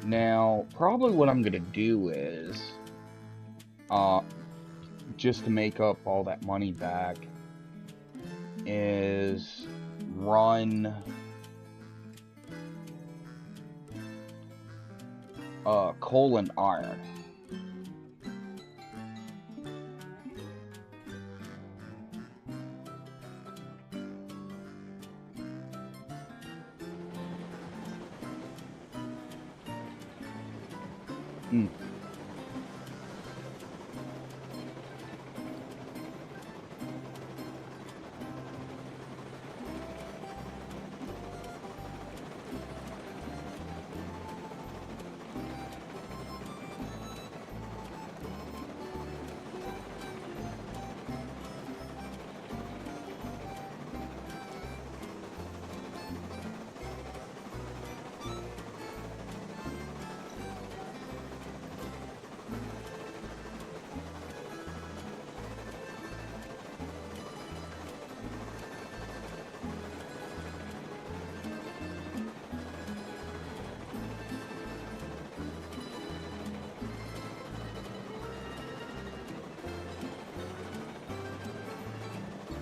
Now, probably what I'm gonna do is, just to make up all that money back, is run coal and iron.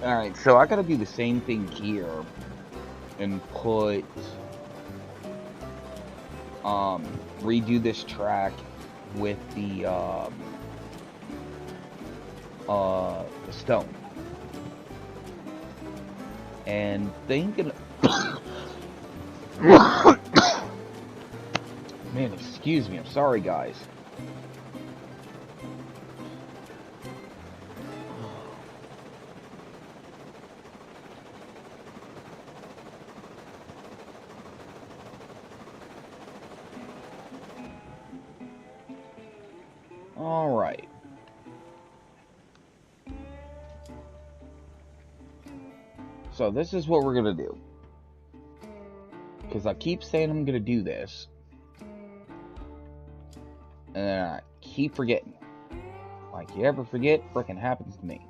Alright, so I gotta do the same thing here and put redo this track with the stone. And thinking man, excuse me, I'm sorry guys. Alright. So this is what we're gonna do. Because I keep saying I'm gonna do this. And then I keep forgetting. Like you ever forget, frickin' happens to me.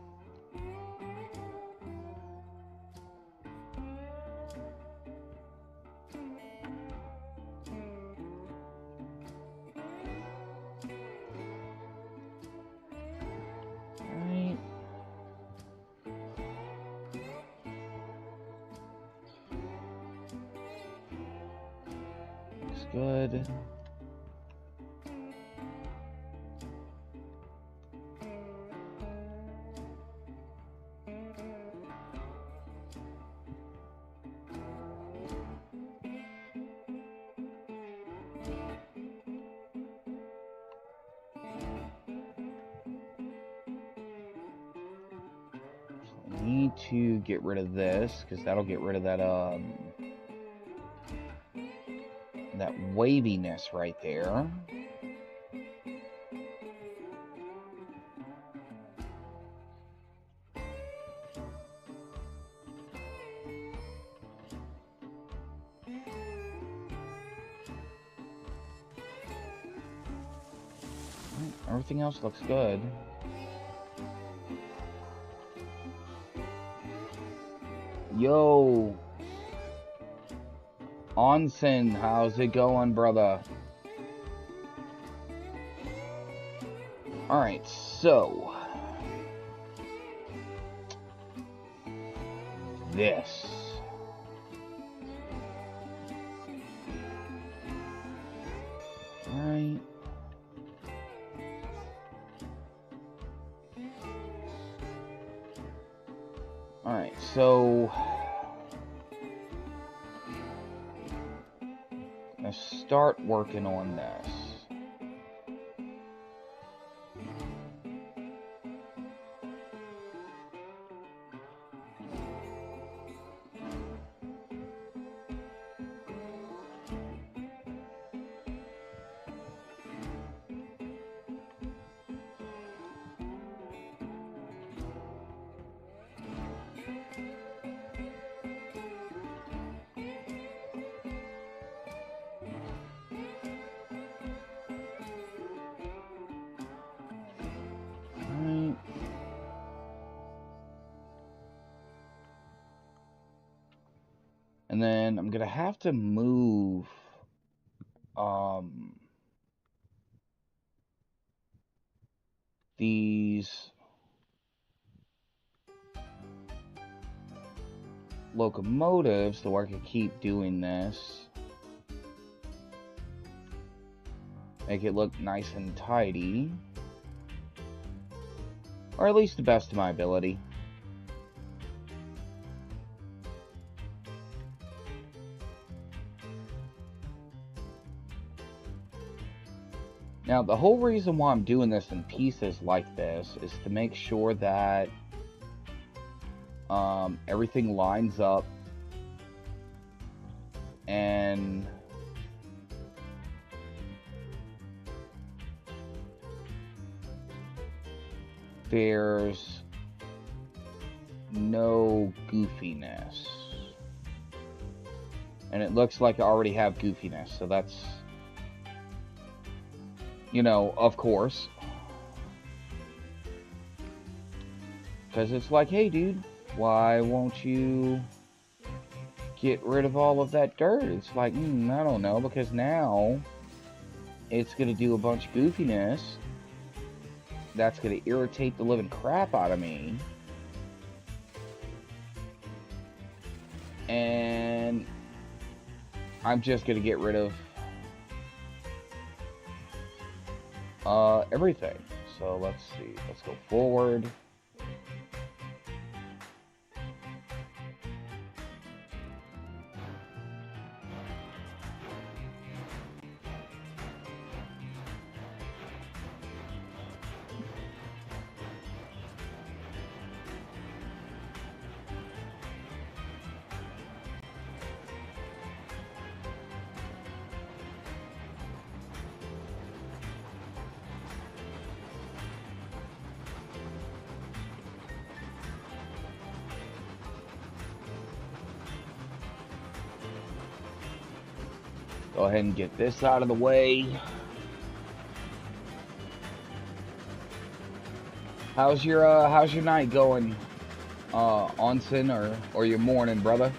Right. Looks good. Need to get rid of this because that'll get rid of that that waviness right there. Everything else looks good. Yo, Onsen, how's it going, brother? Alright, so this. Alright. Alright, so let's start working on this. And then I'm gonna have to move these locomotives so I can keep doing this. Make it look nice and tidy. Or at least the best of my ability. Now, the whole reason why I'm doing this in pieces like this is to make sure that everything lines up and there's no goofiness. And it looks like I already have goofiness, so that's, you know, of course. Because it's like, hey dude, why won't you get rid of all of that dirt? It's like, I don't know, because now it's going to do a bunch of goofiness. That's going to irritate the living crap out of me. And I'm just gonna get rid of everything. So let's see. Let's go forward. Go ahead and get this out of the way. How's your night going, Onsen, or your morning, brother?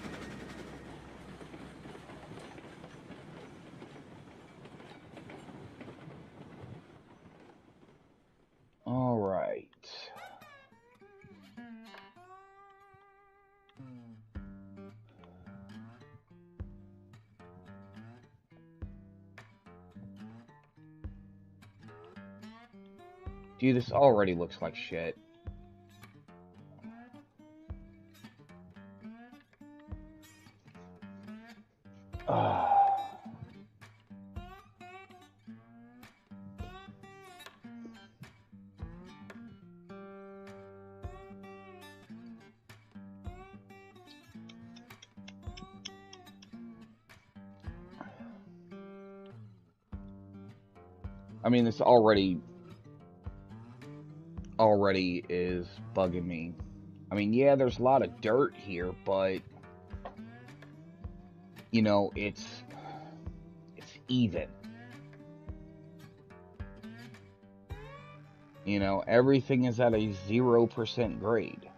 All right. Dude, this already looks like shit. I mean, this already is bugging me. I mean, yeah, there's a lot of dirt here, but you know, it's even. You know, everything is at a 0% grade.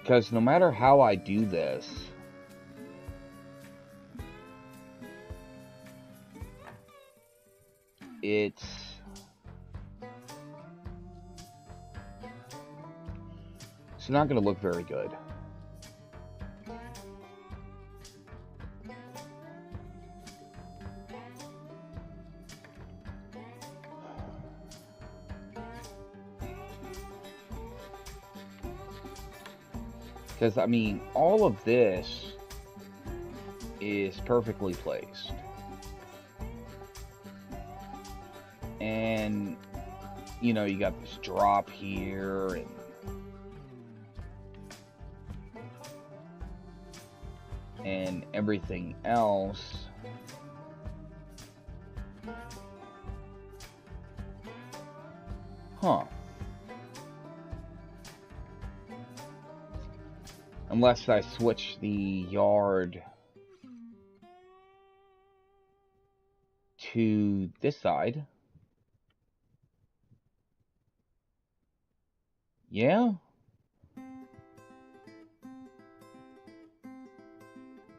Because no matter how I do this, it's not going to look very good. Because, I mean, all of this is perfectly placed. And, you know, you got this drop here, and everything else. Huh. Unless I switch the yard to this side. Yeah?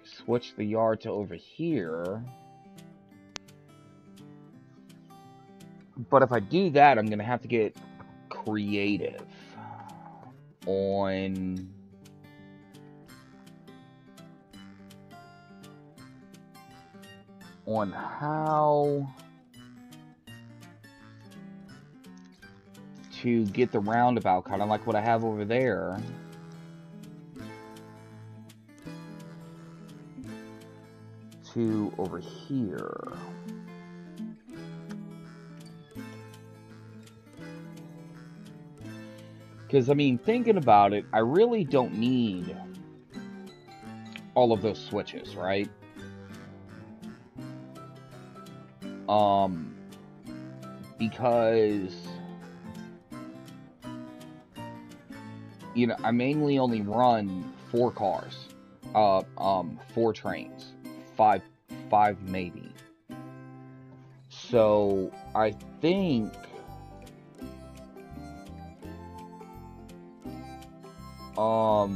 Switch the yard to over here. But if I do that, I'm going to have to get creative on how to get the roundabout, kind of like what I have over there, to over here. Because, I mean, thinking about it, I really don't need all of those switches, right? Because, you know, I mainly only run 4 cars, 4 trains, 5 maybe. So I think I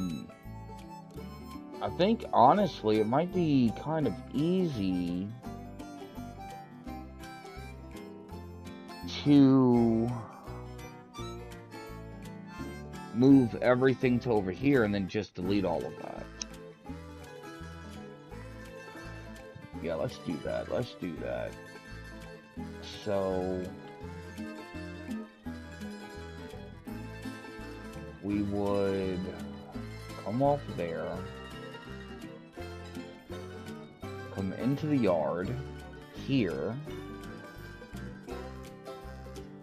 think, honestly, it might be kind of easy to move everything to over here and then just delete all of that. Yeah, let's do that. Let's do that. So we would come off there, come into the yard here.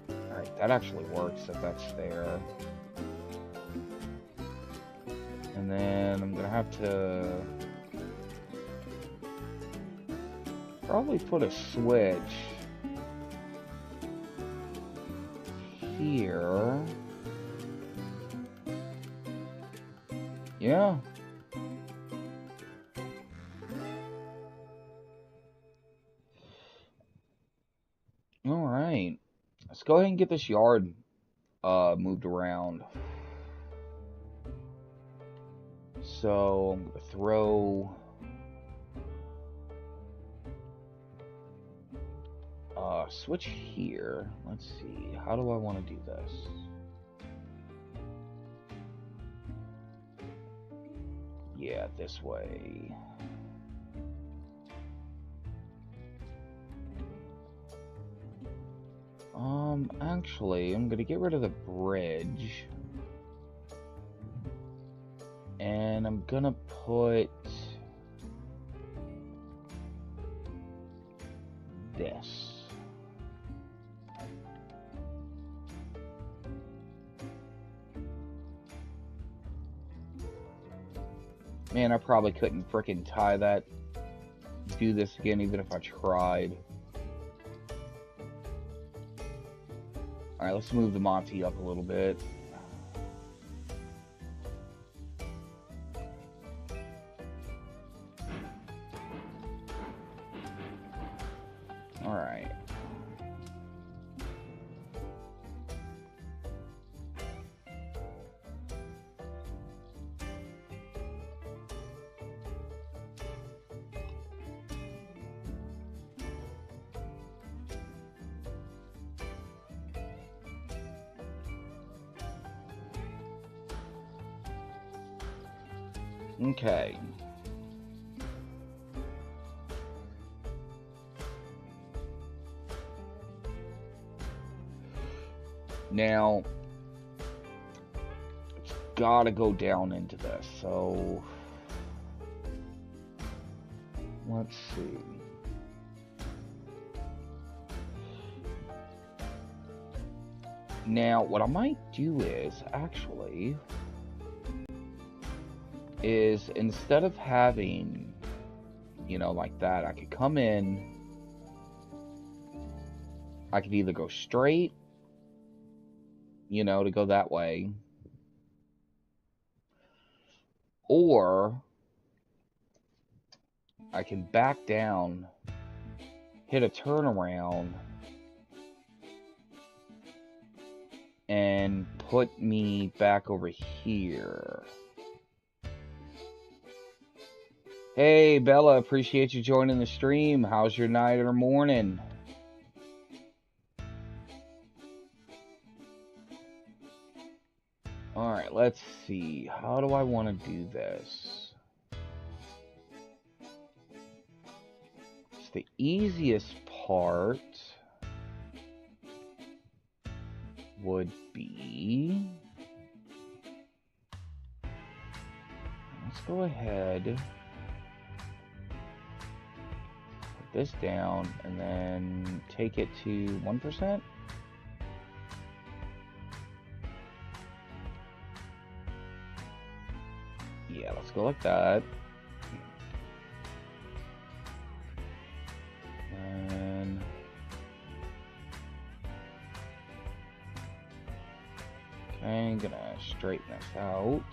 Alright, that actually works if that's there. And then I'm gonna have to probably put a switch here. Yeah. Alright. Let's go ahead and get this yard moved around. So I'm gonna throw switch here. Let's see. How do I want to do this? Yeah, this way. Actually, I'm gonna get rid of the bridge. And I'm gonna put this. Man, I probably couldn't frickin' tie that. Do this again, even if I tried. Alright, let's move the Monty up a little bit. Alright. Okay. Now, it's gotta go down into this, so let's see. Now, what I might do is instead of having, you know, like that, I could come in, I could either go straight, you know, to go that way, or I can back down, hit a turnaround, and put me back over here. Hey, Bella, appreciate you joining the stream. How's your night or morning? Alright, let's see. How do I want to do this? It's the easiest part would be... Let's go ahead... this down and then take it to 1%. Yeah, let's go like that. And okay, I'm gonna straighten this out.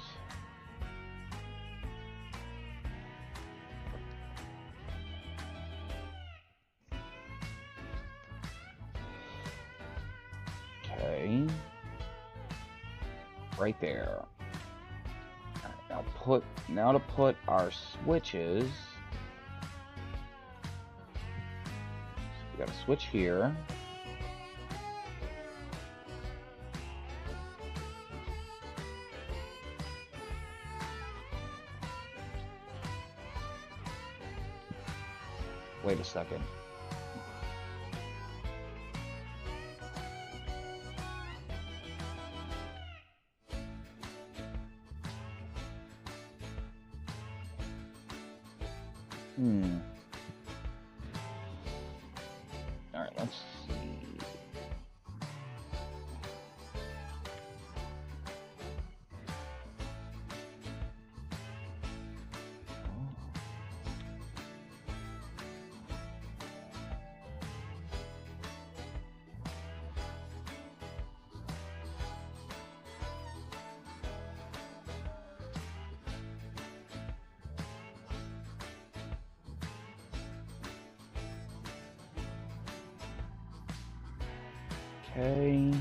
Okay, right there. Now to put our switches. We got a switch here. Wait a second. Alright, let's see. Okay.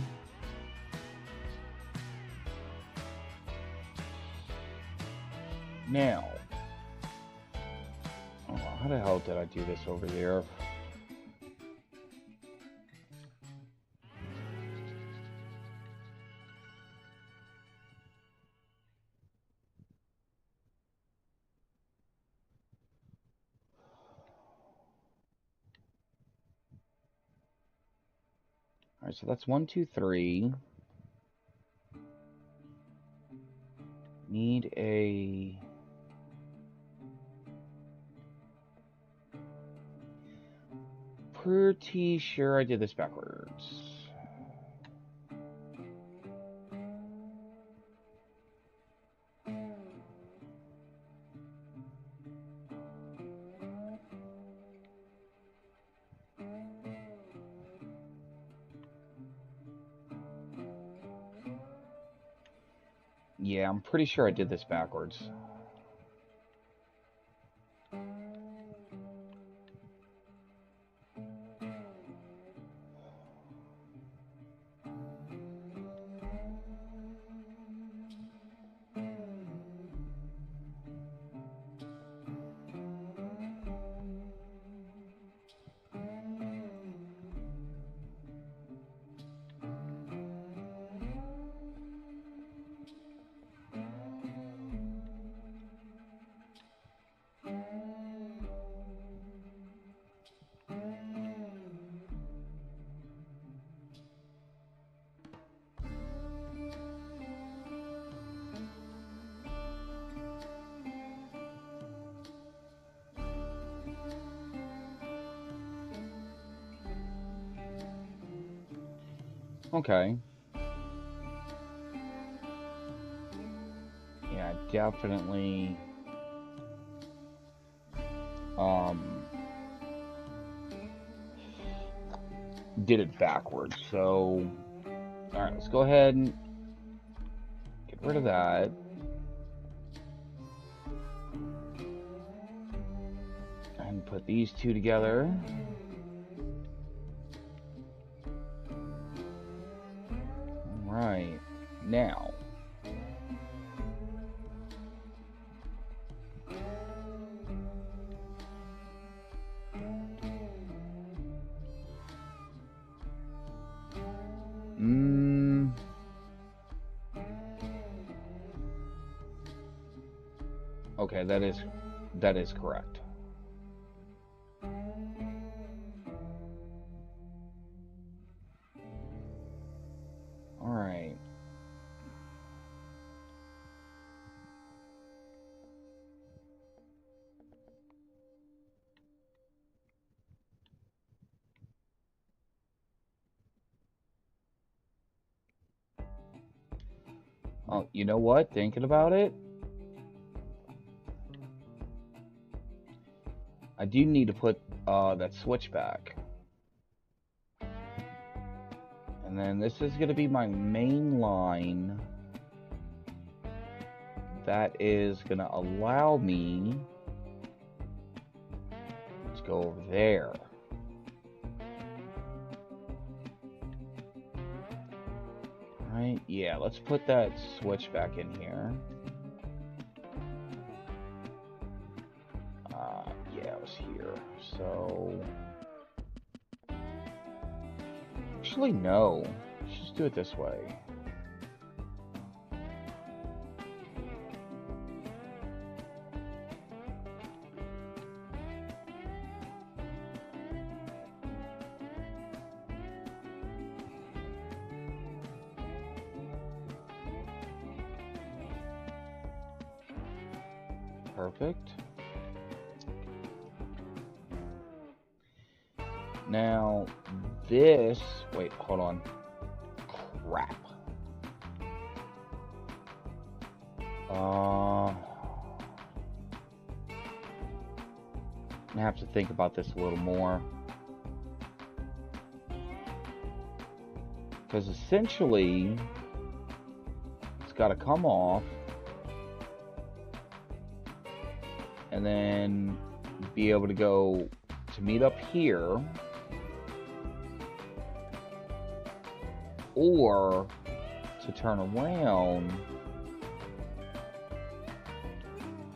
Now, how the hell did I do this over there? Alright, so that's 1, 2, 3. Need a... Pretty sure I did this backwards. Yeah, I'm pretty sure I did this backwards. Okay. Yeah, definitely. Did it backwards. So, alright, let's go ahead and get rid of that. And put these two together. Alright, now. Okay, that is correct. All right. Oh, you know what? Thinking about it, I do need to put that switch back. And then this is going to be my main line that is going to allow me to go over there. Right? Yeah, let's put that switch back in here. this here. So, actually, no. Let's just do it this way. Perfect. Now, this... Wait, hold on. Crap. I'm gonna have to think about this a little more. Because essentially, it's got to come off. And then be able to go to meet up here. Or to turn around.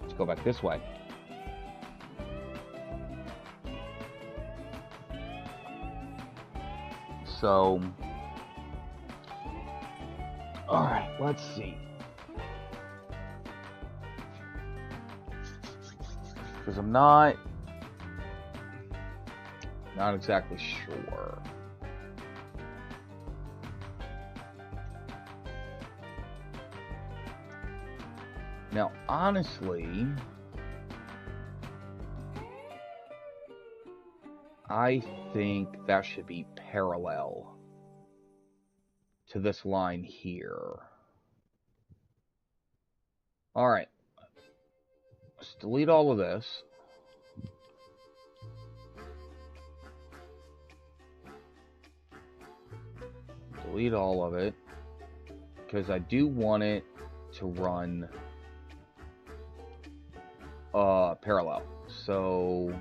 Let's go back this way. So, alright, let's see. Because I'm not exactly sure. Now, honestly, I think that should be parallel to this line here. Alright. Let's delete all of this. Delete all of it. Because I do want it to run parallel. So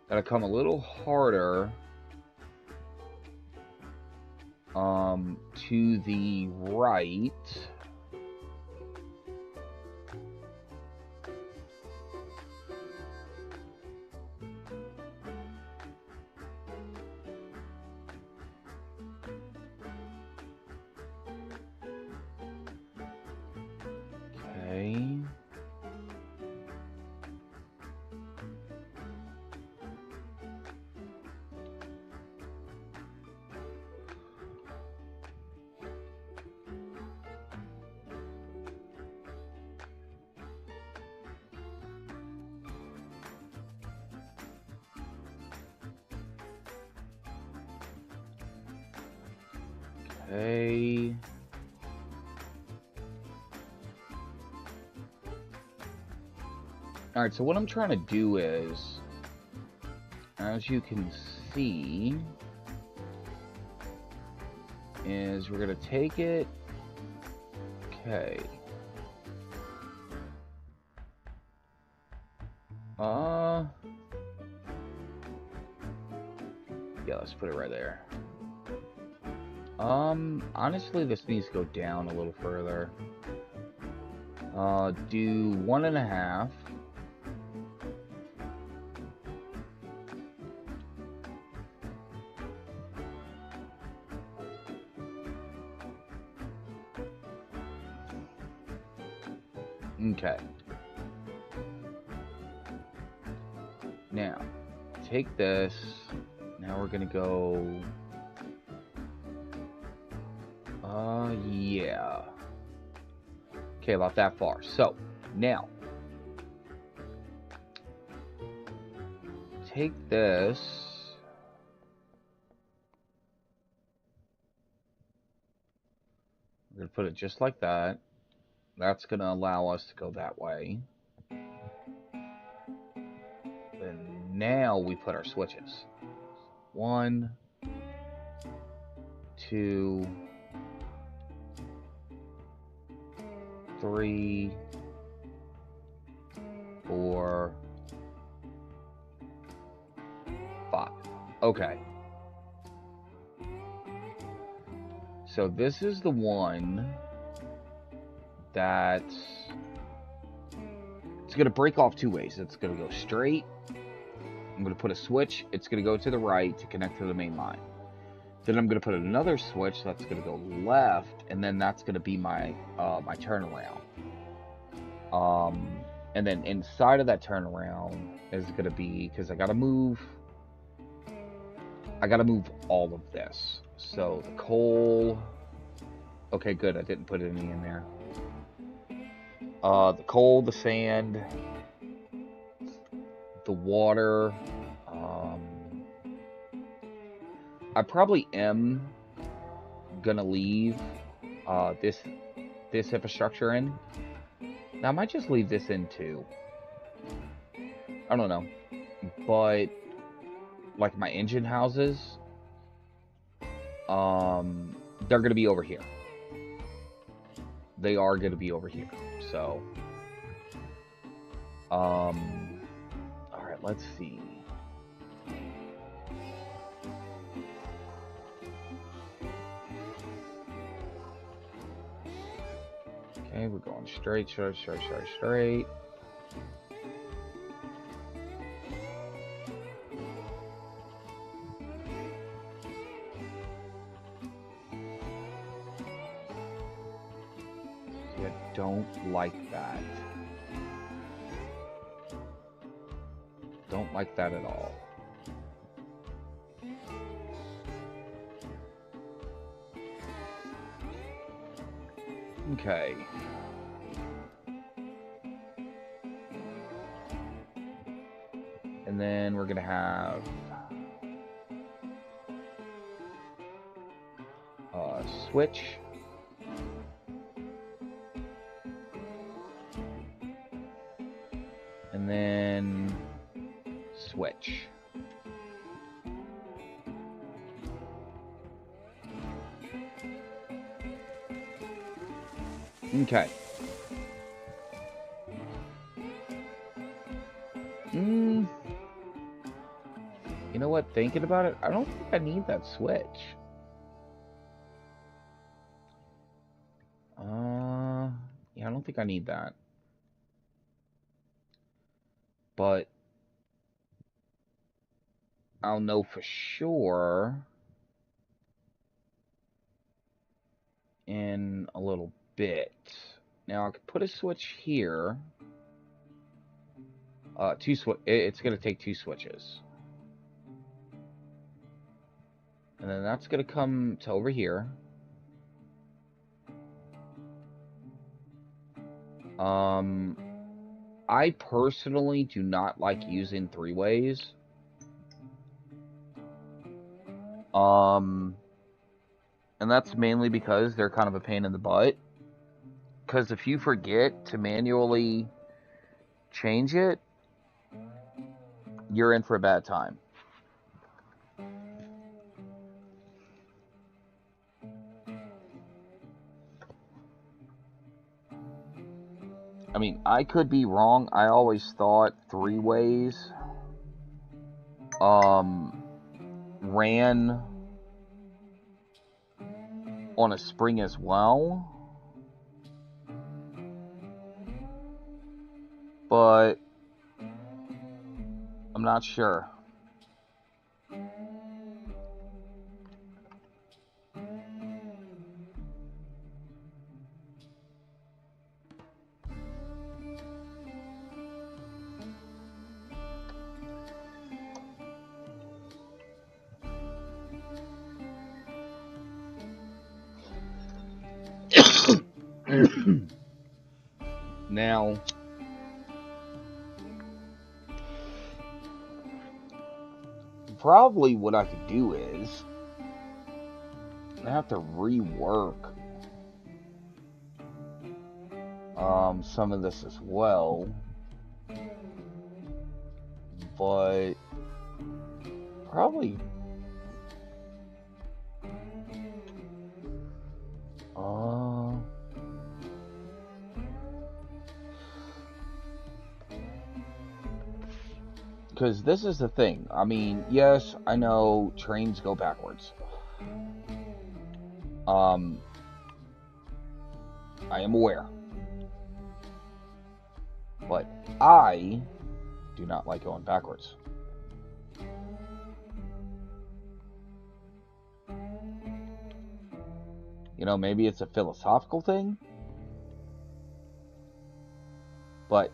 gotta come a little harder to the right. Okay. Okay. Alright, so what I'm trying to do is, as you can see, is we're going to take it, okay, yeah, let's put it right there. Honestly, this needs to go down a little further. Do 1.5. Okay. Now, take this. Now we're gonna go... yeah. Okay, about that far. So, now, take this. We're gonna put it just like that. That's gonna allow us to go that way. And now we put our switches. 1, 2, 3, 4, 5. Okay. So this is the one that's it's going to break off two ways. It's going to go straight. I'm going to put a switch. It's going to go to the right to connect to the main line. Then I'm going to put another switch that's going to go left, and then that's going to be my my turnaround. And then inside of that turnaround is going to be, because I got to move all of this. So the coal. Okay, good. I didn't put any in there. The coal, the sand, the water. I probably am gonna leave this infrastructure in. Now I might just leave this in too. I don't know, but like my engine houses, they're gonna be over here. They are gonna be over here. So, all right. Let's see. Okay, we're going straight. I don't like that. Don't like that at all. Okay. And then we're gonna have a switch. And then switch. Okay. You know what? Thinking about it, I don't think I need that switch. Yeah, I don't think I need that. But I'll know for sure in a little bit. Now I could put a switch here. It's gonna take two switches. And then that's gonna come to over here. I personally do not like using three-ways. And that's mainly because they're kind of a pain in the butt. Because if you forget to manually change it, you're in for a bad time. I mean, I could be wrong. I always thought three-ways ran on a spring as well. But I'm not sure. Now, probably what I could do is I have to rework some of this as well, but probably because this is the thing. I mean, yes, I know trains go backwards. I am aware. But I do not like going backwards. You know, maybe it's a philosophical thing, but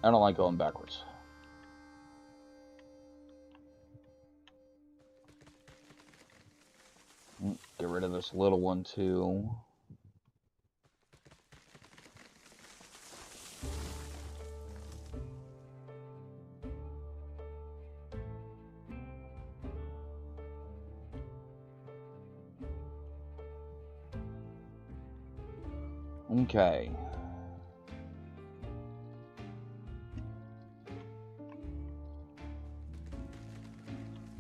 I don't like going backwards. Get rid of this little one too. Okay.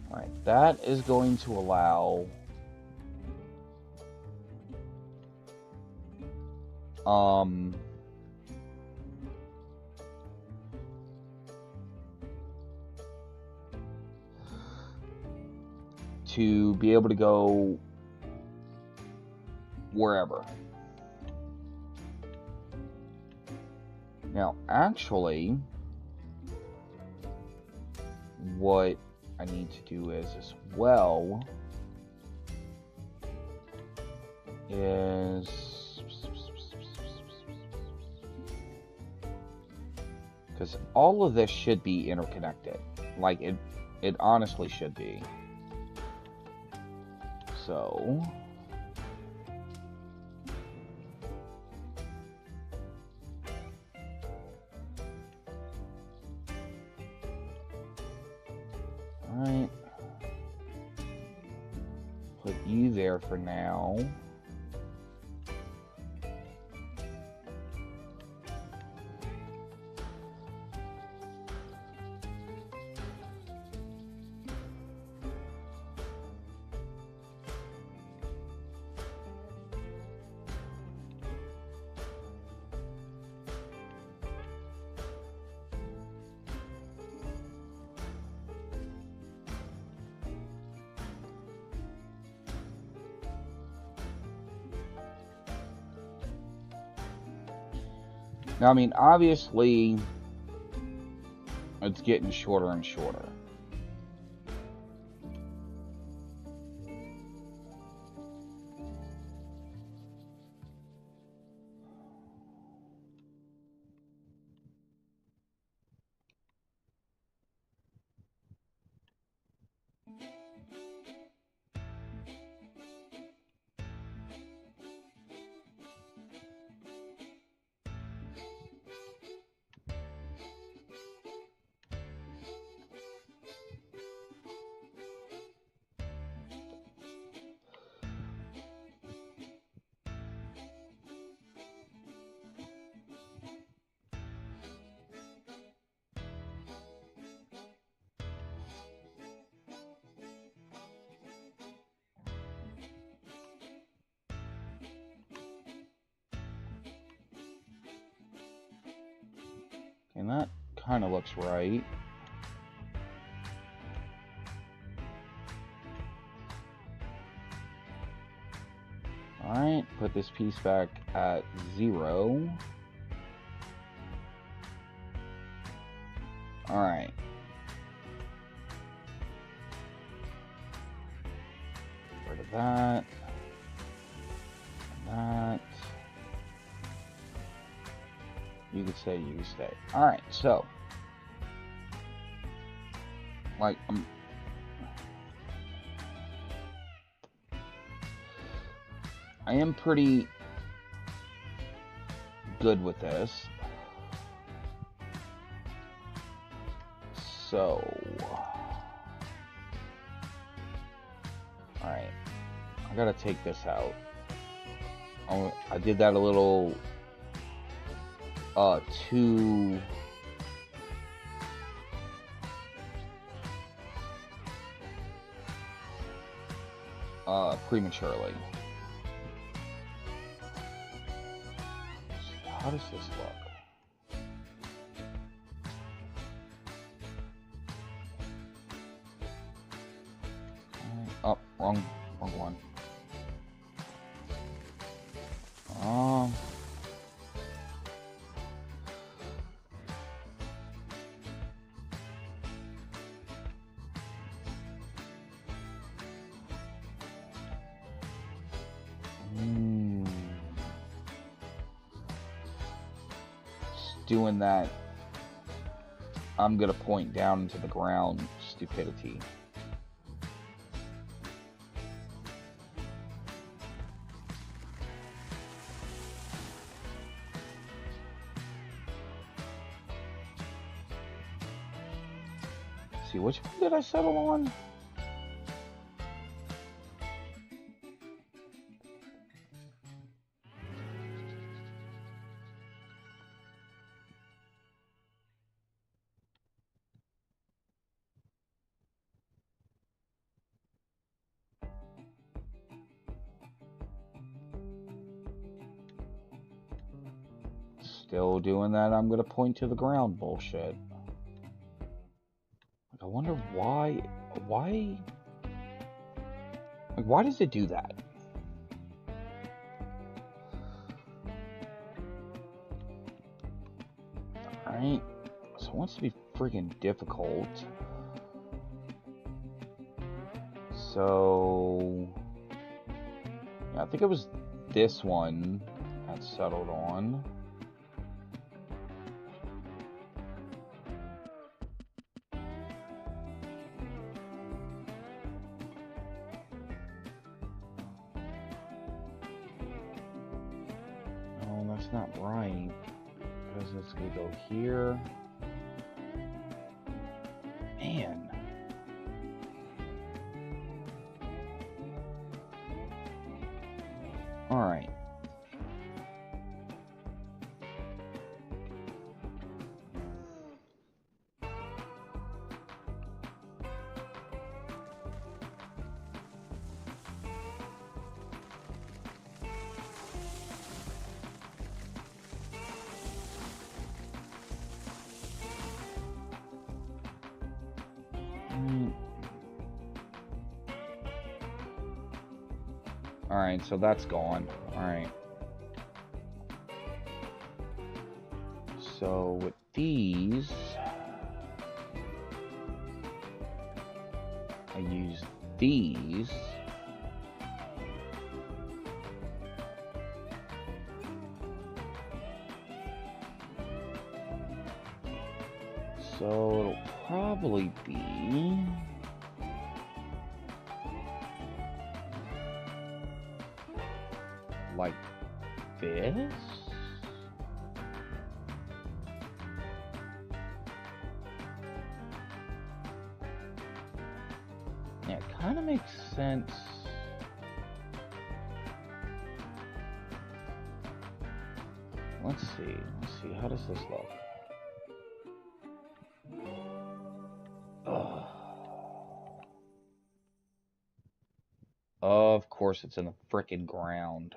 Alright, that is going to allow to be able to go wherever. Now, actually, what I need to do is as well is because all of this should be interconnected. Like it honestly should be. So alright. Put you there for now. Now, I mean, obviously, it's getting shorter and shorter. And that kind of looks right. Alright, put this piece back at 0. Alright. Rid of that. And that. You could say, you could stay. Alright, so. Like, I am pretty good with this. So. Alright. I gotta take this out. I did that a little too prematurely. How does this look? Oh, wrong one. doing that I'm gonna point down into the ground stupidity. See, which one did I settle on? Still doing that I'm gonna point to the ground bullshit. I wonder why like, why does it do that? Alright, so it wants to be freaking difficult. So yeah, I think it was this one that settled on. That's not right, because it's gonna go here. Man. Alright. Alright, so that's gone. Alright. So with these, I use these. So it'll probably be like this. Yeah, it kind of makes sense. Let's see, how does this look? Of course it's in the frickin' ground.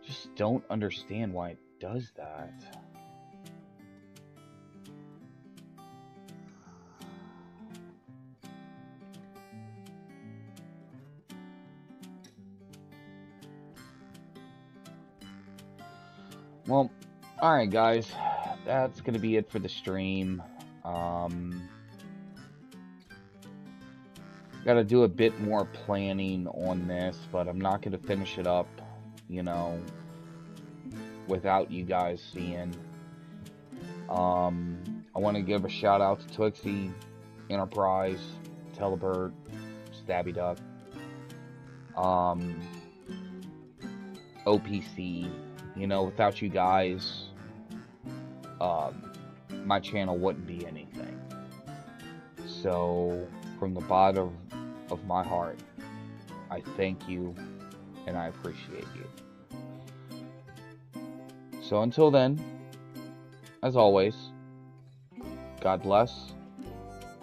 Just don't understand why it does that. Well, alright guys, that's gonna be it for the stream. Gotta do a bit more planning on this, but I'm not gonna finish it up, you know, without you guys seeing. I want to give a shout out to Twixie, Enterprise, Telebird, Stabby Duck, OPC. You know, without you guys, my channel wouldn't be anything. So, from the bottom of my heart, I thank you and I appreciate you. So until then, as always, God bless.